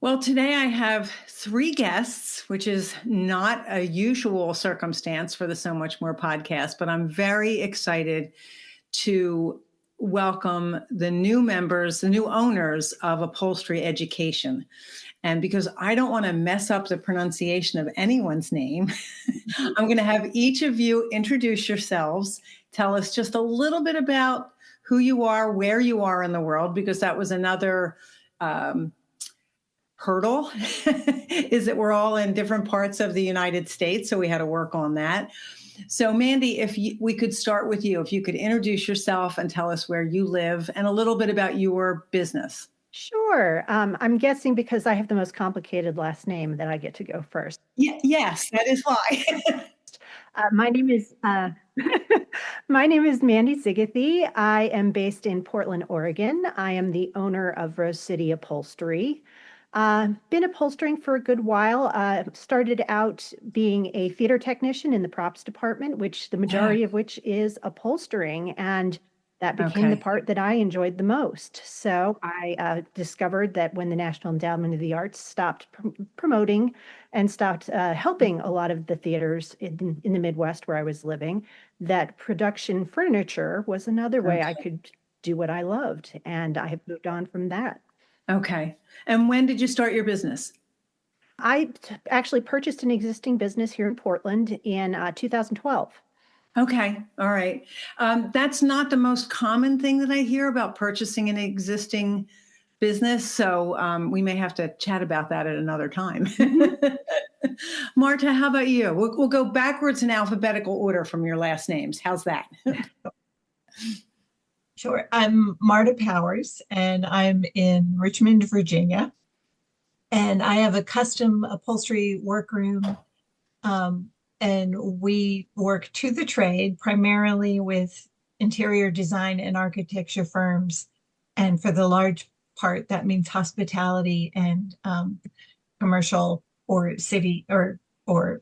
Well, today I have three guests, which is not a usual circumstance for the So Much More podcast, but I'm very excited to welcome the new members, the new owners of Upholstery Education. And because I don't want to mess up the pronunciation of anyone's name, I'm going to have each of you introduce yourselves, tell us just a little bit about who you are, where you are in the world, because that was another hurdle is that we're all in different parts of the United States. So we had to work on that. So Mandy, we could start with you, if you could introduce yourself and tell us where you live and a little bit about your business. Sure. I'm guessing because I have the most complicated last name that I get to go first. Yes, that is why. My name is my name is Mandy Szigethy. I am based in Portland, Oregon. I am the owner of Rose City Upholstery. Been upholstering for a good while. Started out being a theater technician in the props department, which the majority of which is upholstering, and that became the part that I enjoyed the most. So I discovered that when the National Endowment of the Arts stopped promoting and stopped helping a lot of the theaters in the Midwest where I was living, that production furniture was another way I could do what I loved, and I have moved on from that. Okay. And when did you start your business? I actually purchased an existing business here in Portland in 2012. Okay. All right. That's not the most common thing that I hear about purchasing an existing business. So we may have to chat about that at another time. Marta, how about you? We'll go backwards in alphabetical order from your last names. How's that? Sure. I'm Marta Powers, and I'm in Richmond, Virginia. And I have a custom upholstery workroom, and we work to the trade, primarily with interior design and architecture firms. And for the large part, that means hospitality and commercial or city or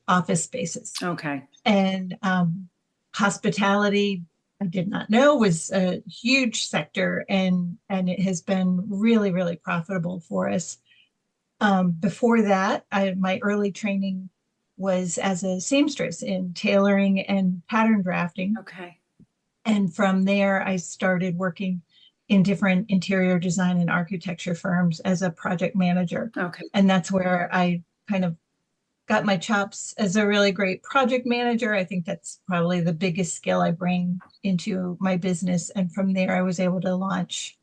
office spaces. Okay. And hospitality, I did not know, was a huge sector, and it has been really, really profitable for us. Before that, my early training was as a seamstress in tailoring and pattern drafting. Okay. And from there, I started working in different interior design and architecture firms as a project manager. Okay. And that's where I kind of got my chops as a really great project manager. I think that's probably the biggest skill I bring into my business. And from there, I was able to launch,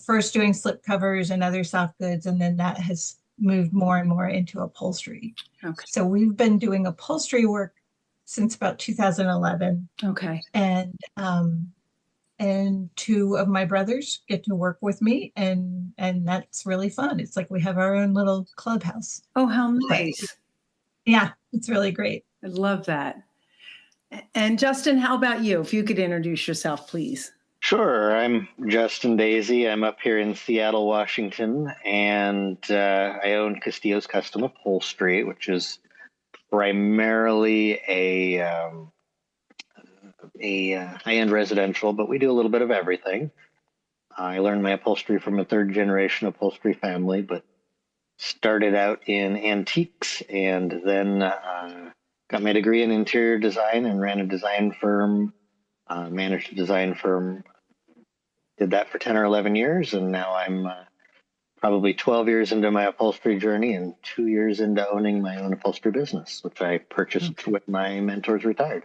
first doing slip covers and other soft goods, and then that has moved more and more into upholstery. Okay. So we've been doing upholstery work since about 2011. Okay. And two of my brothers get to work with me, and that's really fun. It's like we have our own little clubhouse. Oh, how nice. Yeah, it's really great. I love that. And Justin, how about you? If you could introduce yourself, please. Sure. I'm Justin Dazey. I'm up here in Seattle, Washington, and I own Castillo's Custom Upholstery, which is primarily a high-end residential, but we do a little bit of everything. I learned my upholstery from a third-generation upholstery family, but started out in antiques, and then got my degree in interior design and ran a design firm, managed a design firm, did that for 10 or 11 years, and now I'm probably 12 years into my upholstery journey and 2 years into owning my own upholstery business, which I purchased when my mentors retired.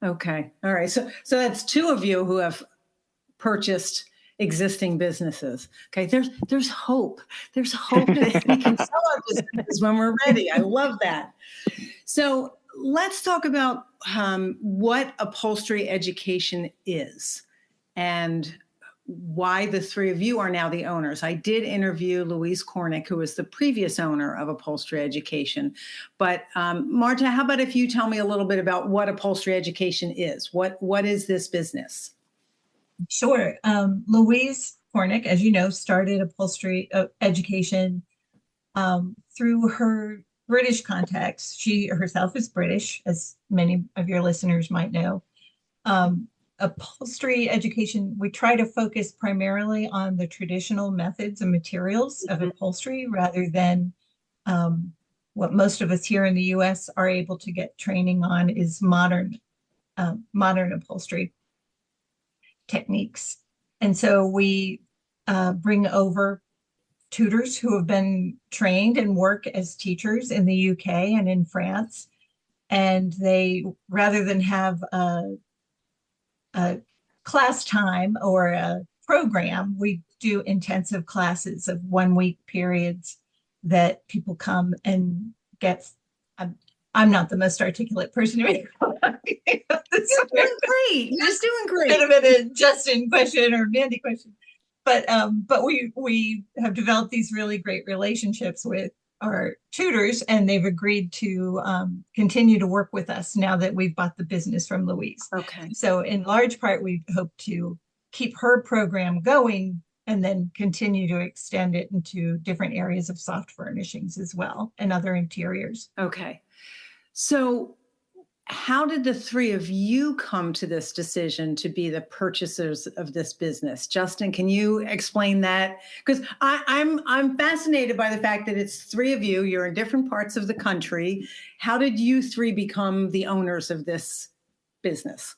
Okay. All right. So that's two of you who have purchased existing businesses. Okay. There's hope. There's hope that we can sell our businesses when we're ready. I love that. So let's talk about what upholstery education is and why the three of you are now the owners. I did interview Louise Cornick, who was the previous owner of Upholstery Education. But Marta, how about if you tell me a little bit about what Upholstery Education is? What is this business? Sure. Louise Cornick, as you know, started Upholstery Education through her British contacts. She herself is British, as many of your listeners might know. upholstery education, we try to focus primarily on the traditional methods and materials of upholstery rather than what most of us here in the US are able to get training on is modern upholstery techniques. And so we bring over tutors who have been trained and work as teachers in the UK and in France. And they, rather than have a class time or a program, we do intensive classes of 1 week periods that people come and get. I'm not the most articulate person to make. You're doing great. You're just doing great. Bit of a Justin question or Mandy question, but we have developed these really great relationships with our tutors, and they've agreed to continue to work with us now that we've bought the business from Louise. Okay. So in large part, we hope to keep her program going and then continue to extend it into different areas of soft furnishings as well and other interiors. Okay. So how did the three of you come to this decision to be the purchasers of this business? Justin, can you explain that? Because I'm fascinated by the fact that it's three of you. You're in different parts of the country. How did you three become the owners of this business?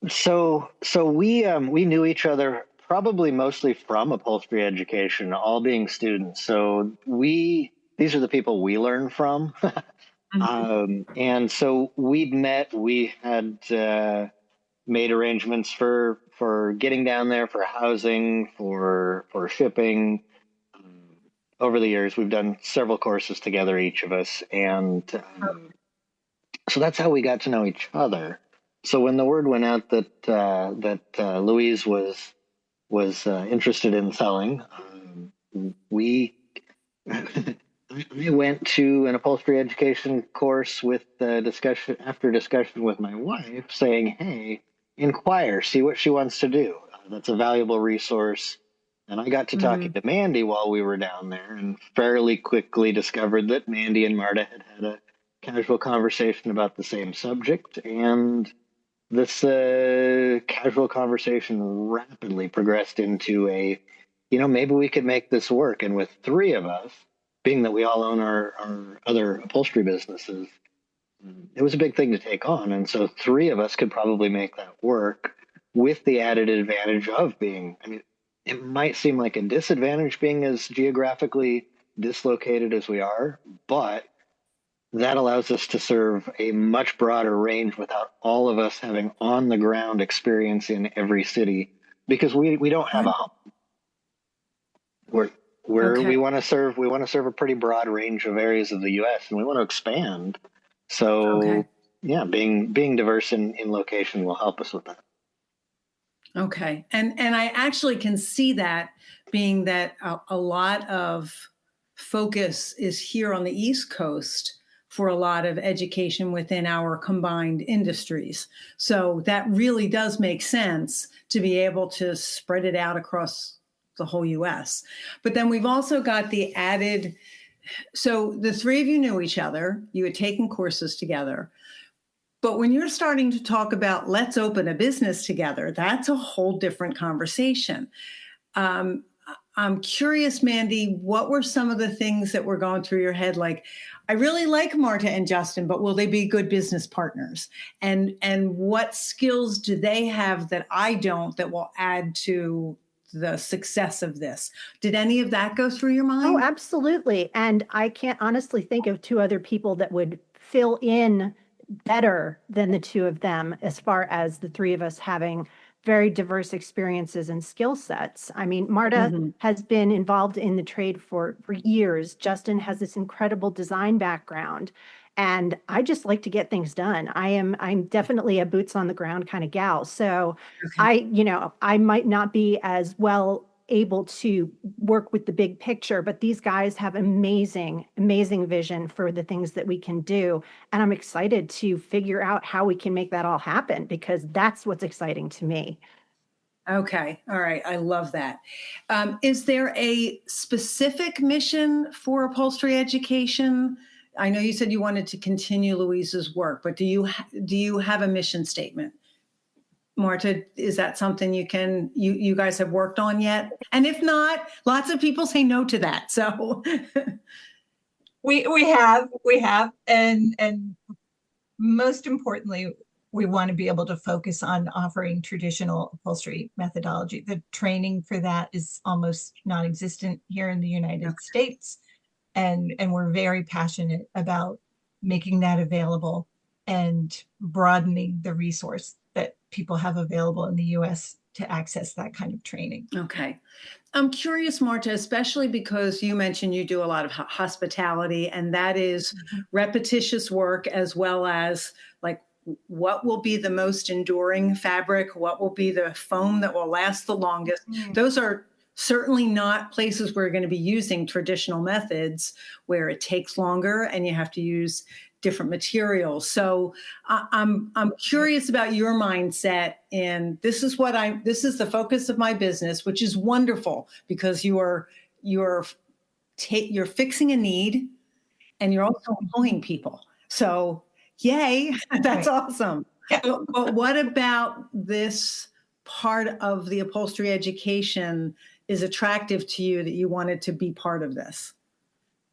So we knew each other probably mostly from upholstery education, all being students. So these are the people we learn from. And so we'd met, we had made arrangements for getting down there, for housing, for shipping. Over the years, we've done several courses together, each of us. And so that's how we got to know each other. So when the word went out that Louise was interested in selling, I went to an upholstery education course with discussion with my wife saying, hey, inquire, see what she wants to do. That's a valuable resource. And I got to talking to Mandy while we were down there and fairly quickly discovered that Mandy and Marta had a casual conversation about the same subject. And this casual conversation rapidly progressed into maybe we could make this work. And with three of us, being that we all own our other upholstery businesses, it was a big thing to take on. And so three of us could probably make that work with the added advantage of being, it might seem like a disadvantage being as geographically dislocated as we are, but that allows us to serve a much broader range without all of us having on the ground experience in every city, because we don't have a home. We want to serve a pretty broad range of areas of the U.S. and we want to expand. So being diverse in location will help us with that. Okay. And I actually can see that, being that a lot of focus is here on the East Coast for a lot of education within our combined industries. So that really does make sense to be able to spread it out across the whole US. But then we've also got the added, so the three of you knew each other, you had taken courses together. But when you're starting to talk about let's open a business together, that's a whole different conversation. I'm curious, Mandy, what were some of the things that were going through your head? Like, I really like Marta and Justin, but will they be good business partners? And what skills do they have that I don't that will add to the success of this? Did any of that go through your mind? Oh, absolutely. And I can't honestly think of two other people that would fill in better than the two of them as far as the three of us having very diverse experiences and skill sets. I mean, Marta has been involved in the trade for years. Justin has this incredible design background. And I just like to get things done. I'm definitely a boots on the ground kind of gal. So I might not be as well able to work with the big picture, but these guys have amazing vision for the things that we can do. And I'm excited to figure out how we can make that all happen, because that's what's exciting to me. Okay. All right. I love that. Is there a specific mission for upholstery education? I know you said you wanted to continue Louise's work, but do you have a mission statement? Marta, is that something you guys have worked on yet? And if not, lots of people say no to that. So we have, and most importantly, we want to be able to focus on offering traditional upholstery methodology. The training for that is almost non-existent here in the United States. And we're very passionate about making that available and broadening the resource that people have available in the US to access that kind of training. Okay. I'm curious, Marta, especially because you mentioned you do a lot of hospitality, and that is repetitious work, as well as like what will be the most enduring fabric, what will be the foam that will last the longest. Those are certainly not places where you're going to be using traditional methods where it takes longer and you have to use different materials. So I'm curious about your mindset, and this is the focus of my business, which is wonderful because you're fixing a need and you're also employing people. So yay, that's awesome. But what about this part of the upholstery education is attractive to you that you wanted to be part of this?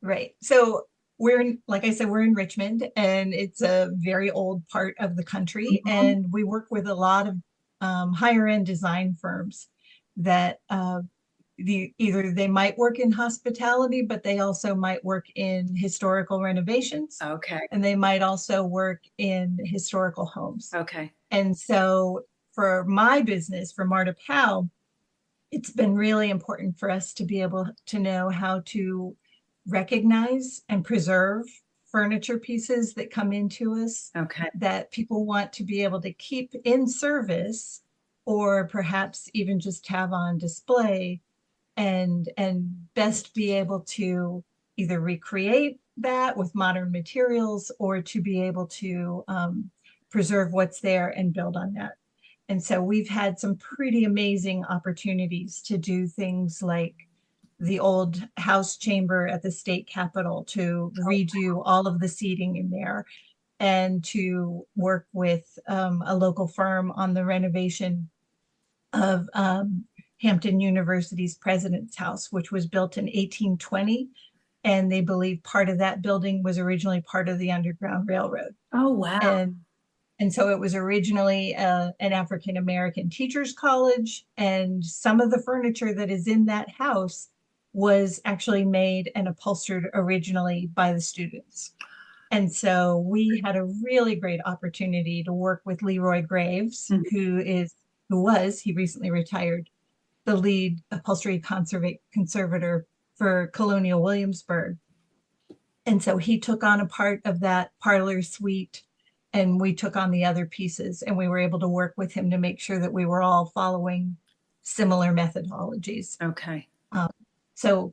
Right. So like I said, we're in Richmond, and it's a very old part of the country. And we work with a lot of higher end design firms that either they might work in hospitality, but they also might work in historical renovations. Okay. And they might also work in historical homes. Okay. And so for my business, for MartaPOW, it's been really important for us to be able to know how to recognize and preserve furniture pieces that come into us that people want to be able to keep in service, or perhaps even just have on display, and best be able to either recreate that with modern materials, or to be able to preserve what's there and build on that. And so we've had some pretty amazing opportunities to do things like the old House chamber at the state capitol, to redo all of the seating in there, and to work with a local firm on the renovation of Hampton University's President's House, which was built in 1820. And they believe part of that building was originally part of the Underground Railroad. Oh, wow. And so it was originally an African-American teachers college, and some of the furniture that is in that house was actually made and upholstered originally by the students. And so we had a really great opportunity to work with Leroy Graves, he recently retired, the lead upholstery conservator for Colonial Williamsburg. And so he took on a part of that parlor suite, and we took on the other pieces, and we were able to work with him to make sure that we were all following similar methodologies. Okay. So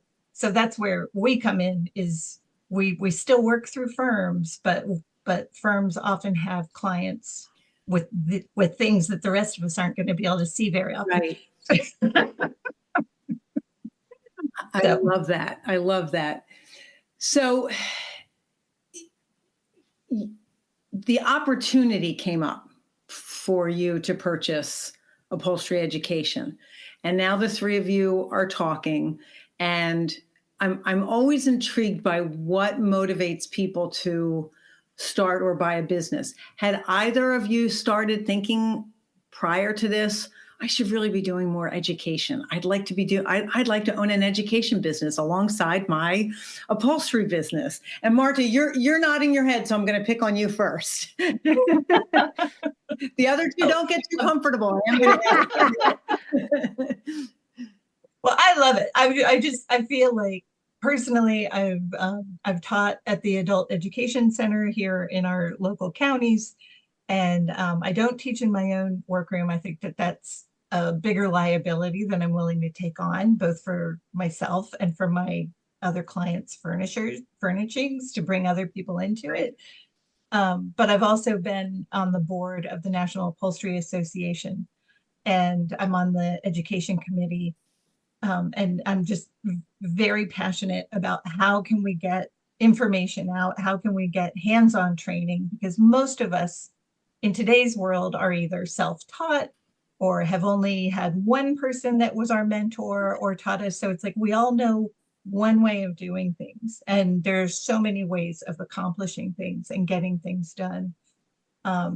that's where we come in, is we still work through firms, but firms often have clients with things that the rest of us aren't going to be able to see very often. Right. I love that. I love that. So the opportunity came up for you to purchase Upholstery Education. And now the three of you are talking, and I'm always intrigued by what motivates people to start or buy a business. Had either of you started thinking prior to this, I should really be doing more education? I'd like to own an education business alongside my upholstery business. And Marta, you're nodding your head, so I'm going to pick on you first. The other two don't get too comfortable. Well, I love it. I feel like personally, I've taught at the Adult Education Center here in our local counties, and I don't teach in my own workroom. I think that that's a bigger liability than I'm willing to take on, both for myself and for my other clients' furnishings, to bring other people into it. But I've also been on the board of the National Upholstery Association, and I'm on the education committee. And I'm just very passionate about how can we get information out? How can we get hands-on training? Because most of us in today's world are either self-taught or have only had one person that was our mentor or taught us. So it's like we all know one way of doing things, and there's so many ways of accomplishing things and getting things done. I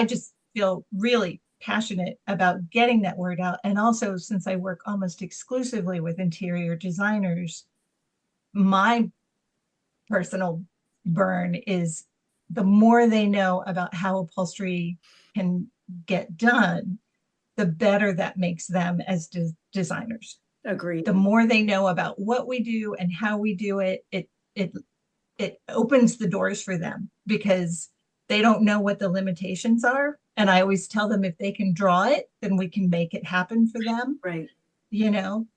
just feel really passionate about getting that word out. And also, since I work almost exclusively with interior designers, my personal burn is the more they know about how upholstery can get done, the better that makes them as designers. Agreed. The more they know about what we do and how we do it, it opens the doors for them, because they don't know what the limitations are. And I always tell them, if they can draw it, then we can make it happen for them. Right.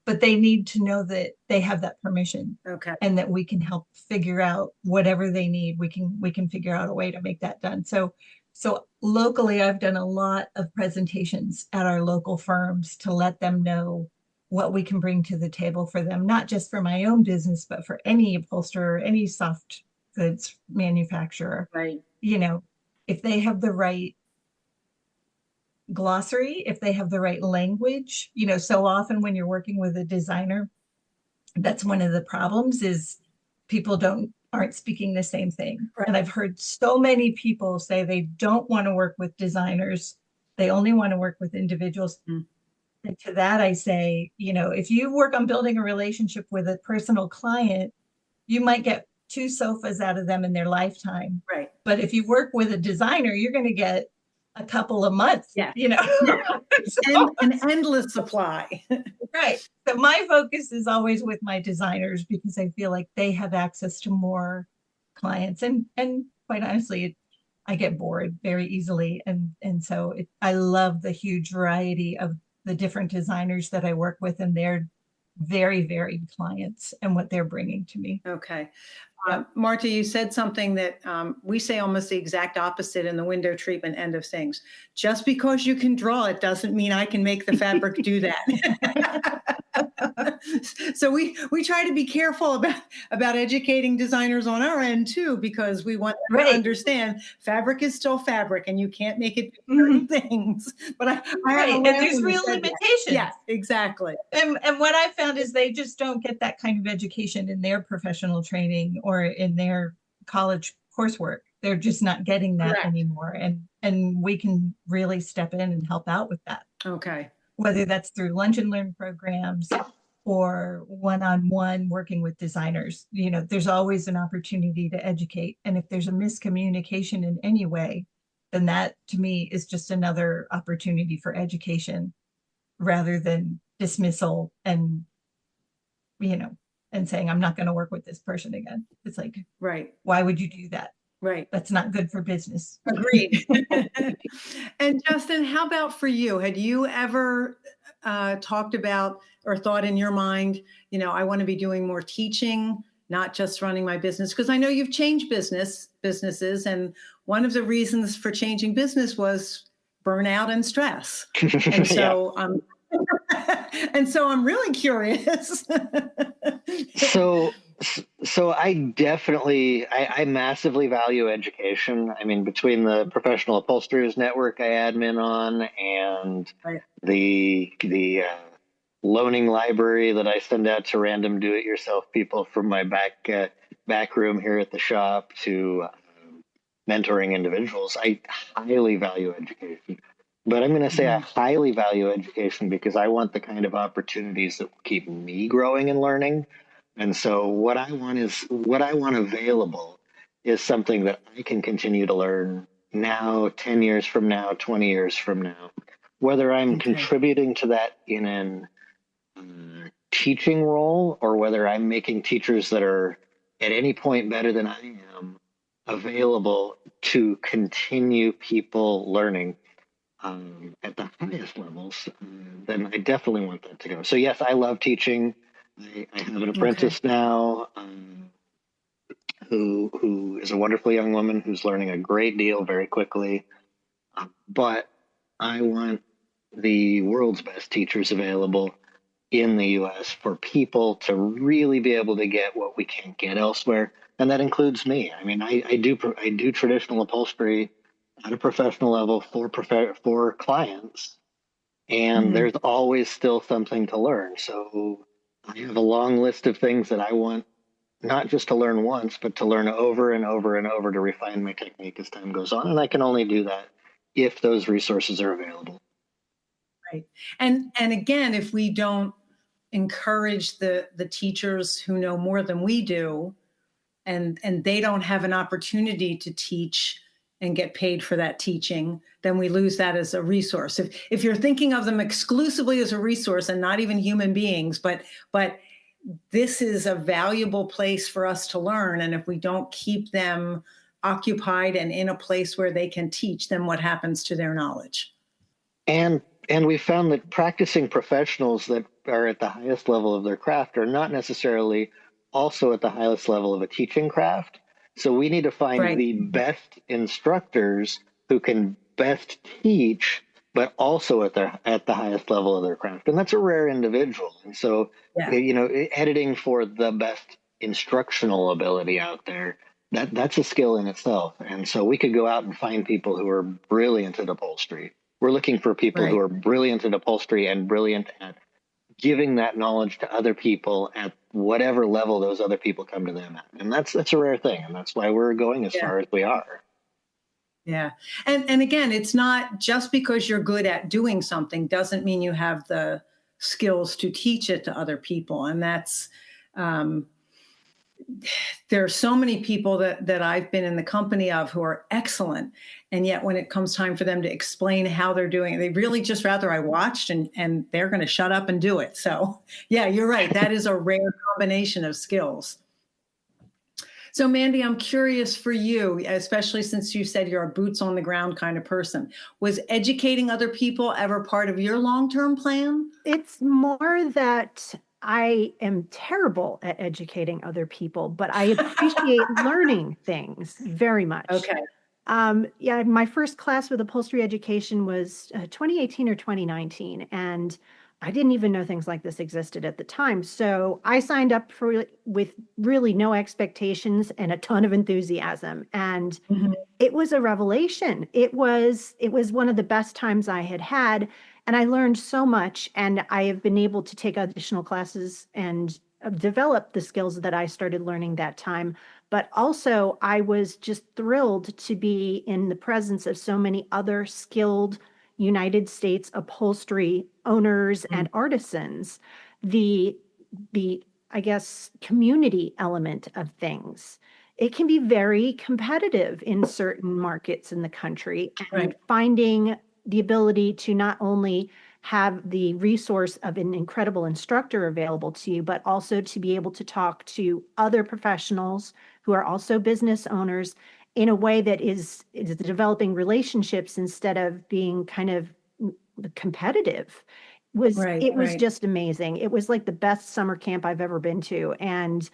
But they need to know that they have that permission. Okay. And that we can help figure out whatever they need. We can figure out a way to make that done. So locally, I've done a lot of presentations at our local firms to let them know what we can bring to the table for them, not just for my own business, but for any upholsterer, any soft goods manufacturer. Right. If they have the right glossary, if they have the right language, so often when you're working with a designer, that's one of the problems, is people aren't speaking the same thing. Right. And I've heard so many people say they don't want to work with designers. They only want to work with individuals. Mm. And to that, I say, if you work on building a relationship with a personal client, you might get 2 sofas out of them in their lifetime. Right. But if you work with a designer, you're going to get a couple of months. Yeah. So, an endless supply. Right. So my focus is always with my designers, because I feel like they have access to more clients. And quite honestly, I get bored very easily. And so I love the huge variety of the different designers that I work with, and their very varied clients and what they're bringing to me. Okay. Marta, you said something that we say almost the exact opposite in the window treatment end of things. Just because you can draw it doesn't mean I can make the fabric do that. So we try to be careful about educating designers on our end too, because we want them to understand fabric is still fabric and you can't make it do certain things. But I and there's real limitations. Yes, exactly. And what I found is they just don't get that kind of education in their professional training or in their college coursework. They're just not getting that anymore. And we can really step in and help out with that. Okay. Whether that's through lunch and learn programs or one-on-one working with designers, there's always an opportunity to educate. And if there's a miscommunication in any way, then that to me is just another opportunity for education rather than dismissal and saying, I'm not going to work with this person again. It's like, right. Why would you do that? Right. That's not good for business. Agreed. And Justin, how about for you? Had you ever talked about or thought in your mind, I want to be doing more teaching, not just running my business? Because I know you've changed businesses. And one of the reasons for changing business was burnout and stress. And so, and so I'm really curious. So I massively value education. I mean, between the Professional Upholsterers Network I admin on and the loaning library that I send out to random do-it-yourself people from my back room here at the shop to mentoring individuals, I highly value education. But I'm going to say I highly value education because I want the kind of opportunities that will keep me growing and learning. And so what I want available is something that I can continue to learn now, 10 years from now, 20 years from now, whether I'm contributing to that in an teaching role or whether I'm making teachers that are at any point better than I am available to continue people learning at the highest levels, then I definitely want that to go. So yes, I love teaching. I have an apprentice now who is a wonderful young woman who's learning a great deal very quickly. But I want the world's best teachers available in the U.S. for people to really be able to get what we can't get elsewhere. And that includes me. I mean, I do traditional upholstery at a professional level for clients. And Mhm. there's always still something to learn. So I have a long list of things that I want not just to learn once, but to learn over and over and over to refine my technique as time goes on. And I can only do that if those resources are available. Right. And again, if we don't encourage the teachers who know more than we do, and they don't have an opportunity to teach and get paid for that teaching, then we lose that as a resource. If you're thinking of them exclusively as a resource and not even human beings, but this is a valuable place for us to learn, and if we don't keep them occupied and in a place where they can teach, then what happens to their knowledge? And we found that practicing professionals that are at the highest level of their craft are not necessarily also at the highest level of a teaching craft. So we need to find Right. the best instructors who can best teach, but also at the highest level of their craft. And that's a rare individual. And so, Yeah. editing for the best instructional ability out there, that's a skill in itself. And so we could go out and find people who are brilliant at upholstery. We're looking for people who Right. are brilliant at upholstery and brilliant at giving that knowledge to other people at whatever level those other people come to them at. And that's a rare thing. And that's why we're going as Yeah. far as we are. Yeah. And again, it's not just because you're good at doing something doesn't mean you have the skills to teach it to other people. And that's, there are so many people that I've been in the company of who are excellent. And yet when it comes time for them to explain how they're doing it, they really just rather I watched and they're going to shut up and do it. So yeah, you're right. That is a rare combination of skills. So Mandy, I'm curious for you, especially since you said you're a boots on the ground kind of person. Was educating other people ever part of your long-term plan? It's more that I am terrible at educating other people, but I appreciate learning things very much. Okay. Yeah, my first class with upholstery education was 2018 or 2019, and I didn't even know things like this existed at the time. So I signed up with really no expectations and a ton of enthusiasm, and Mhm. it was a revelation. It was one of the best times I had had, and I learned so much, and I have been able to take additional classes and develop the skills that I started learning that time. But also, I was just thrilled to be in the presence of so many other skilled United States upholstery owners and artisans. The the I guess community element of things, it can be very competitive in certain markets in the country, and Right. finding the ability to not only have the resource of an incredible instructor available to you, but also to be able to talk to other professionals who are also business owners in a way that is developing relationships instead of being kind of competitive. Right. It was Right. just amazing. It was like the best summer camp I've ever been to, and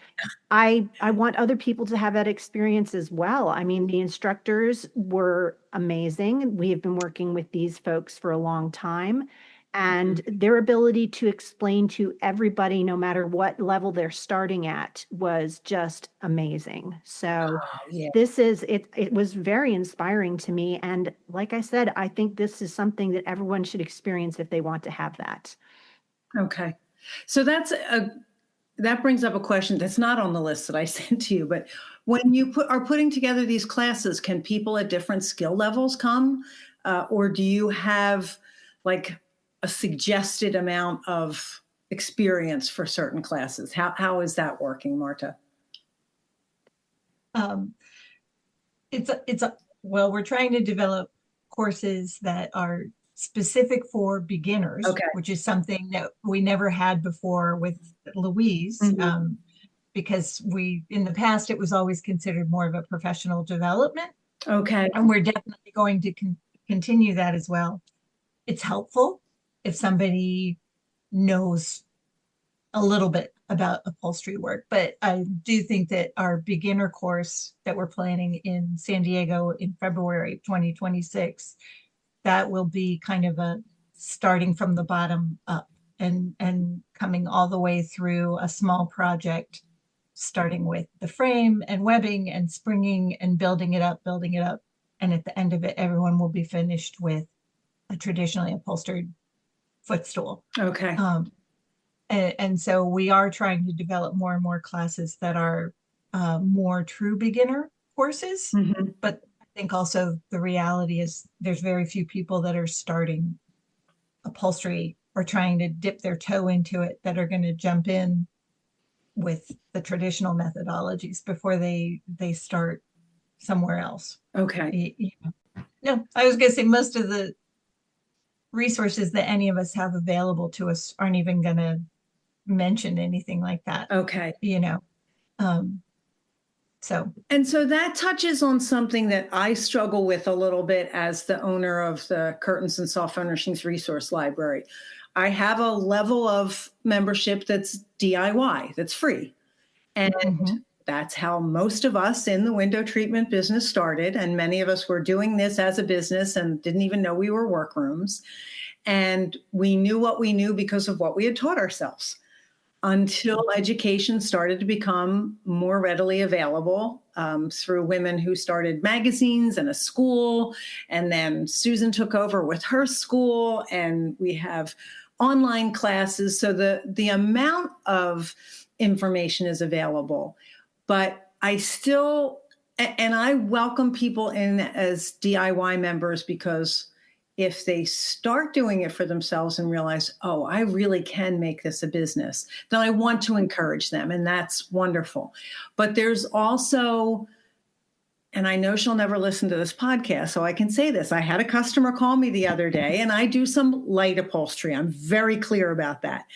I want other people to have that experience as well. I mean, the instructors were amazing. We have been working with these folks for a long time, and their ability to explain to everybody, no matter what level they're starting at, was just amazing. So Yeah. it was very inspiring to me. And like I said, I think this is something that everyone should experience if they want to have that. Okay. So that brings up a question that's not on the list that I sent to you, but when you are putting together these classes, can people at different skill levels come? Or do you have like a suggested amount of experience for certain classes? How is that working, Marta? Um, well, we're trying to develop courses that are specific for beginners, Okay. which is something that we never had before with Louise. Mhm. Because in the past, it was always considered more of a professional development. Okay. And we're definitely going to continue that as well. It's helpful if somebody knows a little bit about upholstery work, but I do think that our beginner course that we're planning in San Diego in February 2026, that will be kind of a starting from the bottom up and coming all the way through a small project, starting with the frame and webbing and springing and building it up And at the end of it, everyone will be finished with a traditionally upholstered footstool. Okay. And so we are trying to develop more and more classes that are more true beginner courses. Mhm. But I think also the reality is there's very few people that are starting upholstery or trying to dip their toe into it that are going to jump in with the traditional methodologies before they start somewhere else. Okay. No, I was going to say most of the resources that any of us have available to us aren't even going to mention anything like that. Okay. So. And so that touches on something that I struggle with a little bit as the owner of the Curtains and Soft Furnishings Resource Library. I have a level of membership that's DIY, that's free. And that's how most of us in the window treatment business started. And many of us were doing this as a business and didn't even know we were workrooms. And we knew what we knew because of what we had taught ourselves until education started to become more readily available through women who started magazines and a school. And then Susan took over with her school, and we have online classes. So the amount of information is available. But I still, and I welcome people in as DIY members, because if they start doing it for themselves and realize, oh, I really can make this a business, then I want to encourage them. And that's wonderful. But there's also, and I know she'll never listen to this podcast, so I can say this. I had a customer call me the other day, and I do some light upholstery. I'm very clear about that.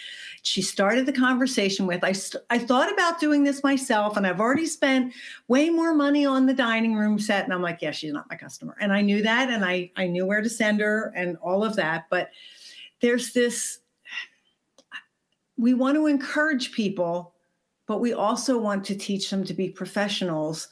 She started the conversation with, I thought about doing this myself, and I've already spent way more money on the dining room set. And I'm like, yeah, she's not my customer. And I knew that, and I knew where to send her and all of that. But there's this, we want to encourage people, but we also want to teach them to be professionals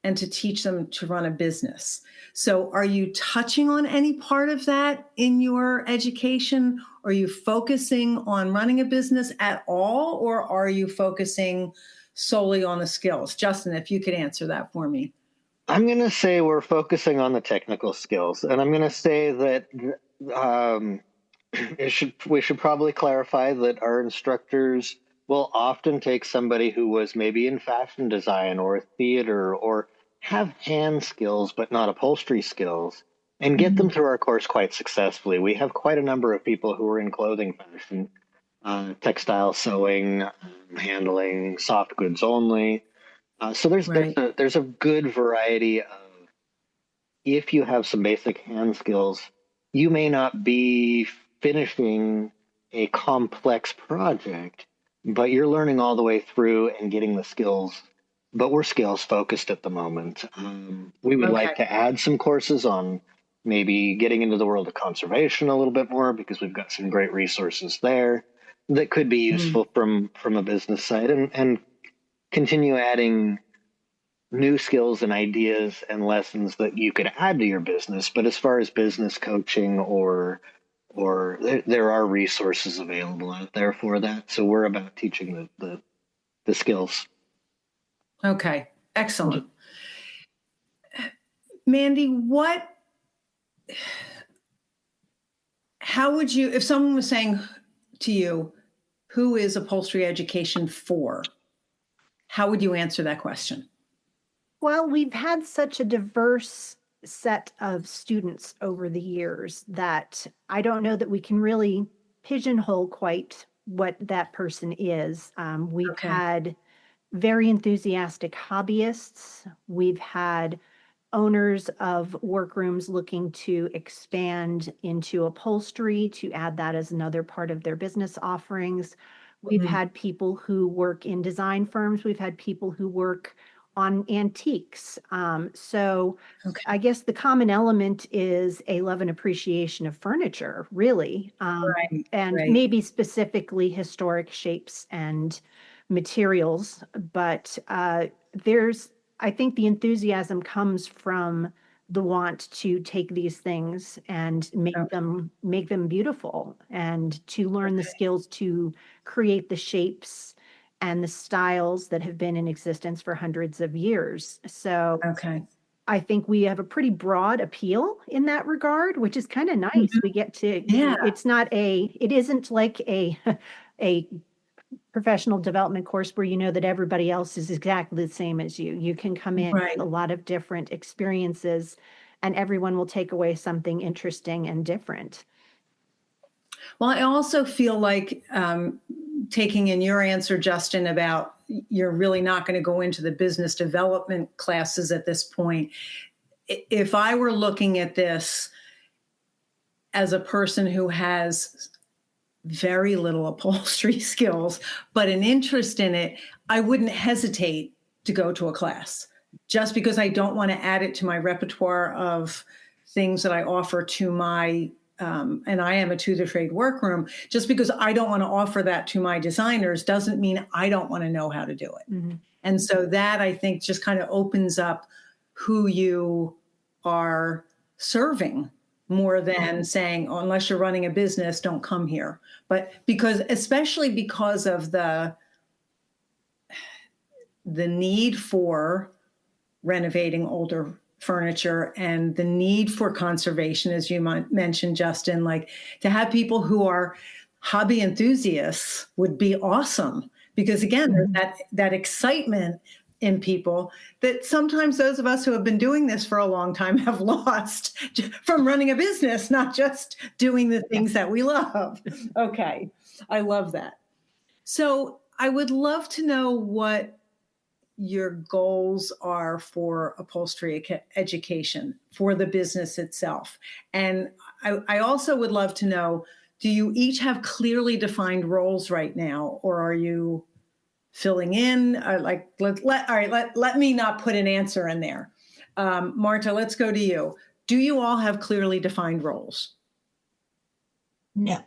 and to teach them to run a business. So are you touching on any part of that in your education? Are you focusing on running a business at all, or are you focusing solely on the skills? Justin, if you could answer that for me. I'm going to say we're focusing on the technical skills. And I'm going to say that we should probably clarify that our instructors will often take somebody who was maybe in fashion design or theater or have hand skills but not upholstery skills and get them through our course quite successfully. We have quite a number of people who are in clothing fashion, textile, sewing, handling, soft goods only. So there's a good variety of, if you have some basic hand skills, you may not be finishing a complex project, but you're learning all the way through and getting the skills. But we're skills focused at the moment. We would like to add some courses on maybe getting into the world of conservation a little bit more, because we've got some great resources there that could be useful from a business side, and continue adding new skills and ideas and lessons that you could add to your business. But as far as business coaching or there are resources available out there for that. So we're about teaching the skills. Okay, excellent. Mandy, how would you, if someone was saying to you, who is upholstery education for? How would you answer that question? Well, we've had such a diverse set of students over the years that I don't know that we can really pigeonhole quite what that person is. We've had very enthusiastic hobbyists. We've had owners of workrooms looking to expand into upholstery, to add that as another part of their business offerings. We've had people who work in design firms. We've had people who work on antiques. So I guess the common element is a love and appreciation of furniture, really, and maybe specifically historic shapes and materials. But I think the enthusiasm comes from the want to take these things and make them beautiful, and to learn the skills to create the shapes and the styles that have been in existence for hundreds of years. So I think we have a pretty broad appeal in that regard, which is kind of nice. We get to, it isn't like a, a professional development course where you know that everybody else is exactly the same as you. You can come in with a lot of different experiences and everyone will take away something interesting and different. Well, I also feel like taking in your answer, Justin, about you're really not going to go into the business development classes at this point. If I were looking at this as a person who has very little upholstery skills, but an interest in it, I wouldn't hesitate to go to a class just because I don't want to add it to my repertoire of things that I offer to my, and I am a to the trade workroom. Just because I don't want to offer that to my designers doesn't mean I don't want to know how to do it. Mm-hmm. And so that I think just kind of opens up who you are serving more than saying, oh, unless you're running a business, don't come here. But especially because of the need for renovating older furniture and the need for conservation, as you mentioned, Justin, like to have people who are hobby enthusiasts would be awesome. Because again, there's that excitement in people that sometimes those of us who have been doing this for a long time have lost from running a business, not just doing the things that we love. Okay. I love that. So I would love to know what your goals are for upholstery education, for the business itself. And I also would love to know, do you each have clearly defined roles right now, or are you filling in? Let me not put an answer in there. Marta, let's go to you. Do you all have clearly defined roles? No.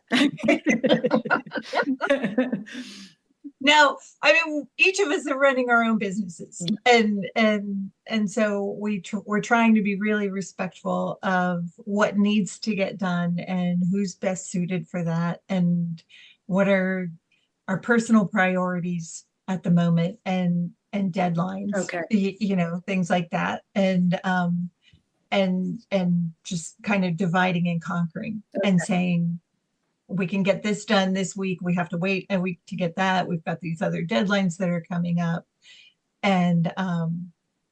No, I mean, each of us are running our own businesses, and so we're trying to be really respectful of what needs to get done and who's best suited for that, and what are our personal priorities at the moment, and deadlines. Okay, things like that, and just kind of dividing and conquering, and saying, we can get this done this week. We have to wait a week to get that. We've got these other deadlines that are coming up. And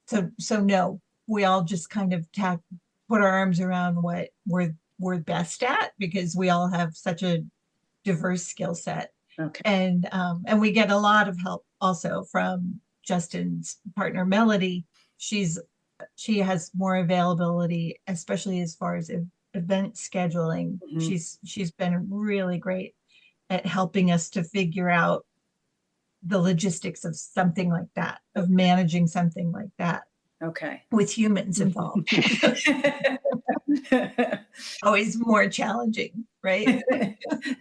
so no, we all just kind of put our arms around what we're best at, because we all have such a diverse skill set. Okay. And we get a lot of help also from Justin's partner, Melody. She has more availability, especially as far as event scheduling. Mm-hmm. She's been really great at helping us to figure out the logistics of something like that, of managing something like that. Okay. With humans involved. Always more challenging, right?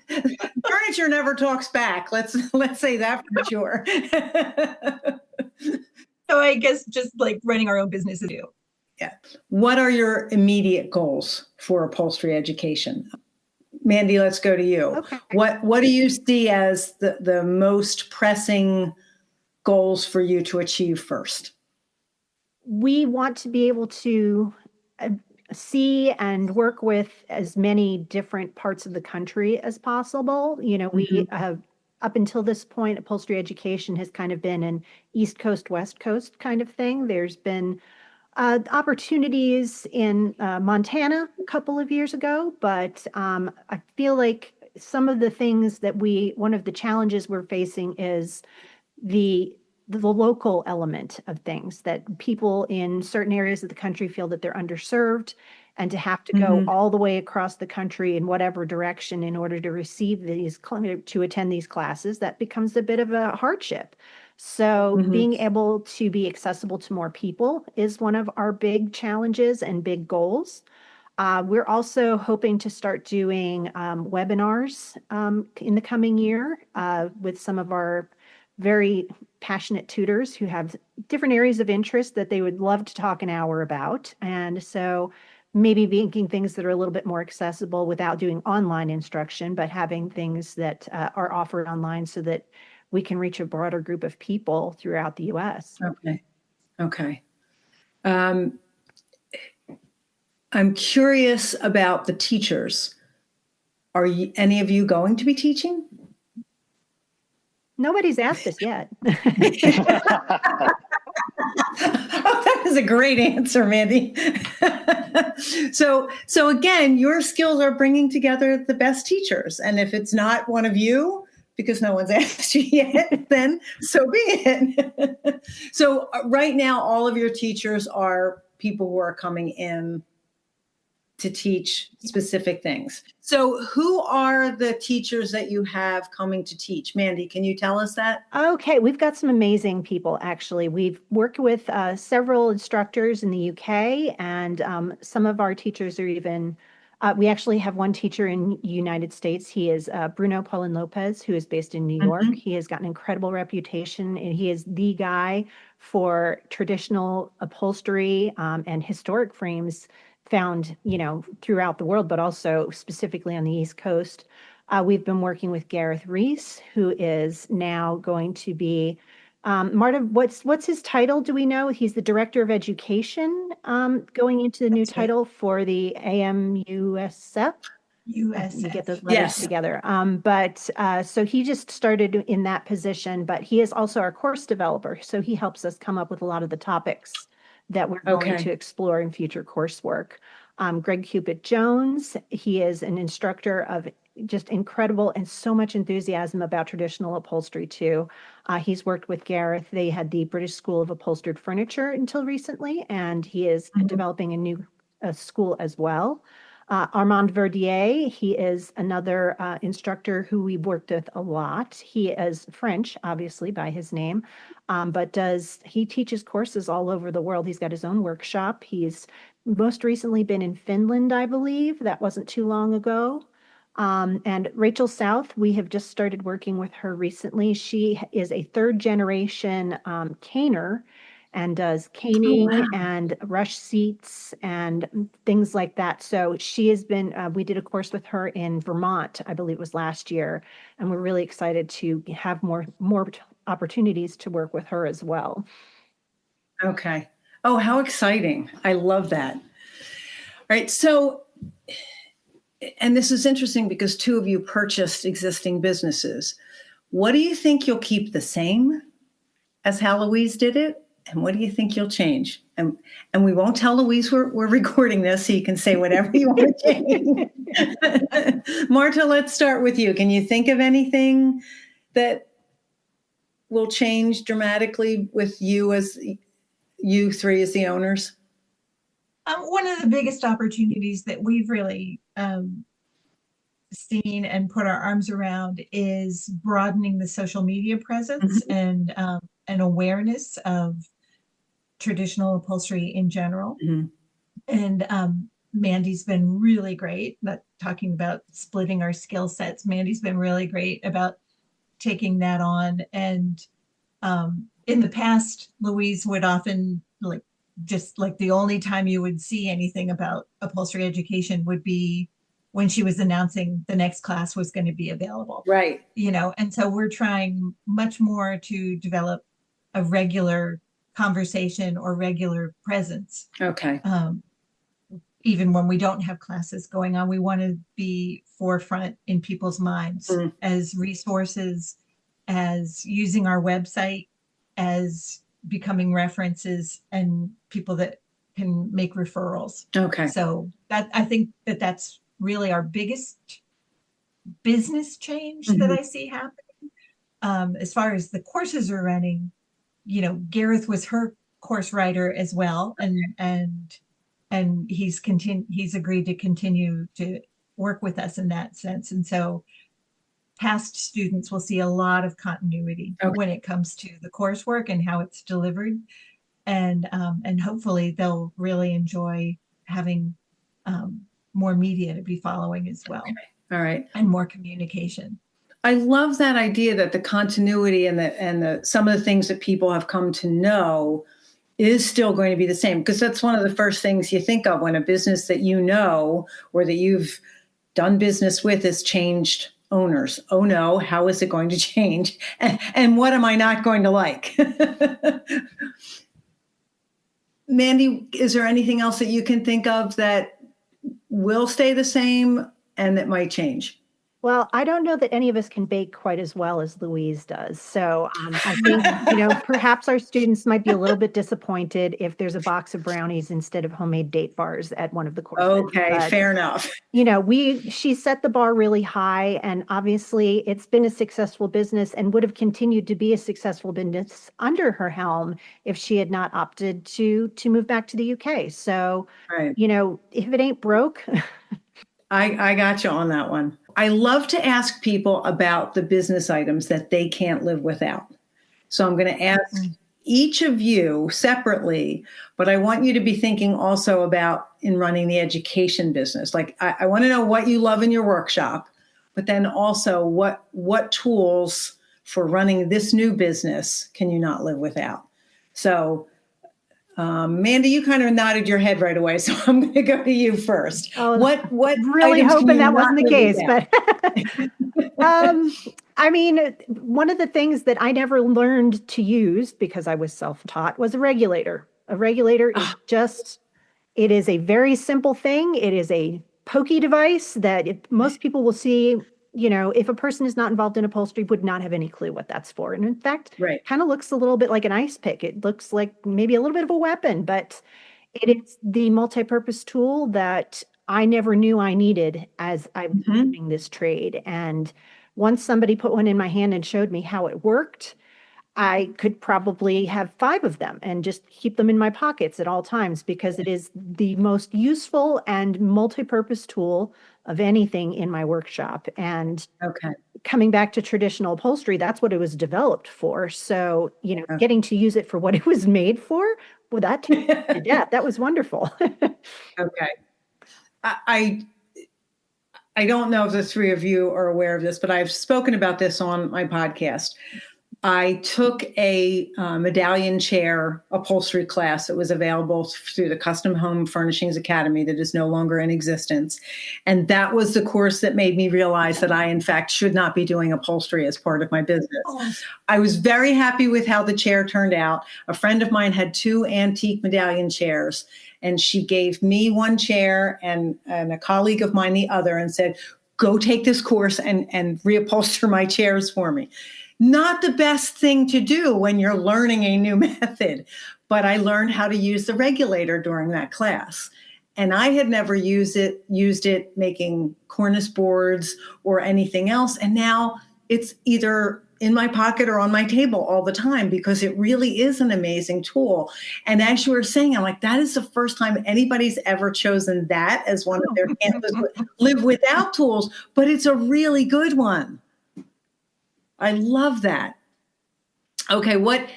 Furniture never talks back. Let's say that for sure. So I guess just like running our own business to do. Yeah. What are your immediate goals for upholstery education? Mandy, let's go to you. Okay. What do you see as the most pressing goals for you to achieve first? We want to be able to see and work with as many different parts of the country as possible. We have, up until this point, upholstery education has kind of been an East Coast, West Coast kind of thing. There's been opportunities in Montana a couple of years ago, but I feel like some of the things that one of the challenges we're facing is the local element of things, that people in certain areas of the country feel that they're underserved, and to have to go all the way across the country in whatever direction in order to attend these classes, that becomes a bit of a hardship. So being able to be accessible to more people is one of our big challenges and big goals. We're also hoping to start doing webinars in the coming year with some of our very passionate tutors who have different areas of interest that they would love to talk an hour about. And so maybe making things that are a little bit more accessible without doing online instruction, but having things that are offered online so that we can reach a broader group of people throughout the U.S. Okay. I'm curious about the teachers. Are any of you going to be teaching? Nobody's asked us yet. Oh, that is a great answer, Mandy. So again, your skills are bringing together the best teachers. And if it's not one of you, because no one's asked you yet, then so be it. So right now, all of your teachers are people who are coming in to teach specific things. So who are the teachers that you have coming to teach? Mandy, can you tell us that? Okay, we've got some amazing people, actually. We've worked with several instructors in the UK, and some of our teachers are even, we actually have one teacher in the United States. He is Bruno Paulin Lopez, who is based in New York. He has got an incredible reputation, and he is the guy for traditional upholstery and historic frames found, throughout the world, but also specifically on the East Coast. We've been working with Gareth Reese, who is now going to be, Marta, what's his title? Do we know? He's the Director of Education, going into the new title for the AMUSF. You get those letters together. So he just started in that position, but he is also our course developer. So he helps us come up with a lot of the topics that we're going to explore in future coursework. Greg Cupid Jones, he is an instructor of just incredible and so much enthusiasm about traditional upholstery too. He's worked with Gareth. They had the British School of Upholstered Furniture until recently, and he is developing a new school as well. Armand Verdier, he is another instructor who we've worked with a lot. He is French, obviously, by his name, but he teaches courses all over the world. He's got his own workshop. He's most recently been in Finland, I believe. That wasn't too long ago. And Rachel South, we have just started working with her recently. She is a third generation caner and does caning and rush seats and things like that. So she has been, we did a course with her in Vermont, I believe it was last year, and we're really excited to have more opportunities to work with her as well. Okay. Oh, how exciting. I love that. All right. So, and this is interesting because two of you purchased existing businesses. What do you think you'll keep the same as how Louise did it? And what do you think you'll change? And we won't tell Louise we're recording this, so you can say whatever you want to change. Marta, let's start with you. Can you think of anything that will change dramatically with you three as the owners? One of the biggest opportunities that we've really seen and put our arms around is broadening the social media presence and awareness of traditional upholstery in general. And Mandy's been really great, not talking about splitting our skill sets. Mandy's been really great about taking that on. And in the past, Louise would often just the only time you would see anything about upholstery education would be when she was announcing the next class was going to be available. Right. And so we're trying much more to develop a regular conversation or regular presence. Okay. Even when we don't have classes going on, we want to be forefront in people's minds as resources, as using our website, as becoming references and people that can make referrals. Okay. So that I think that's really our biggest business change that I see happening. As far as the courses are running, Gareth was her course writer as well, and he's agreed to continue to work with us in that sense. And so past students will see a lot of continuity when it comes to the coursework and how it's delivered. And hopefully they'll really enjoy having more media to be following as well. Okay. All right. And more communication. I love that idea that the continuity and the some of the things that people have come to know is still going to be the same, because that's one of the first things you think of when a business that or that you've done business with has changed owners. Oh no, how is it going to change? And what am I not going to like? Mandy, is there anything else that you can think of that will stay the same and that might change? Well, I don't know that any of us can bake quite as well as Louise does. So I think, perhaps our students might be a little bit disappointed if there's a box of brownies instead of homemade date bars at one of the courses. Okay, But, fair enough. she set the bar really high, and obviously it's been a successful business and would have continued to be a successful business under her helm if she had not opted to move back to the UK. So, Right. if it ain't broke. I got you on that one. I love to ask people about the business items that they can't live without. So I'm going to ask each of you separately, but I want you to be thinking also about in running the education business. Like I want to know what you love in your workshop, but then also what tools for running this new business can you not live without? So Mandy, you kind of nodded your head right away, so I'm going to go to you first. Oh, what really hoping that wasn't the case, without? but I mean, one of the things that I never learned to use because I was self-taught was a regulator. A regulator is it is a very simple thing. It is a pokey device that most people will see. If a person is not involved in upholstery, would not have any clue what that's for. And in fact, kind of looks a little bit like an ice pick. It looks like maybe a little bit of a weapon, but it is the multi-purpose tool that I never knew I needed as I was learning this trade. And once somebody put one in my hand and showed me how it worked, I could probably have 5 of them and just keep them in my pockets at all times because it is the most useful and multi-purpose tool of anything in my workshop. And coming back to traditional upholstery, that's what it was developed for. So, getting to use it for what it was made for, well, that took me to death. That was wonderful. Okay. I don't know if the 3 of you are aware of this, but I've spoken about this on my podcast. I took a medallion chair upholstery class that was available through the Custom Home Furnishings Academy that is no longer in existence. And that was the course that made me realize that I, in fact, should not be doing upholstery as part of my business. I was very happy with how the chair turned out. A friend of mine had 2 antique medallion chairs, and she gave me one chair and a colleague of mine the other and said, go take this course and reupholster my chairs for me. Not the best thing to do when you're learning a new method, but I learned how to use the regulator during that class. And I had never used it making cornice boards or anything else. And now it's either in my pocket or on my table all the time because it really is an amazing tool. And as you were saying, I'm like, that is the first time anybody's ever chosen that as one of their can't live without tools, but it's a really good one. I love that. Okay, what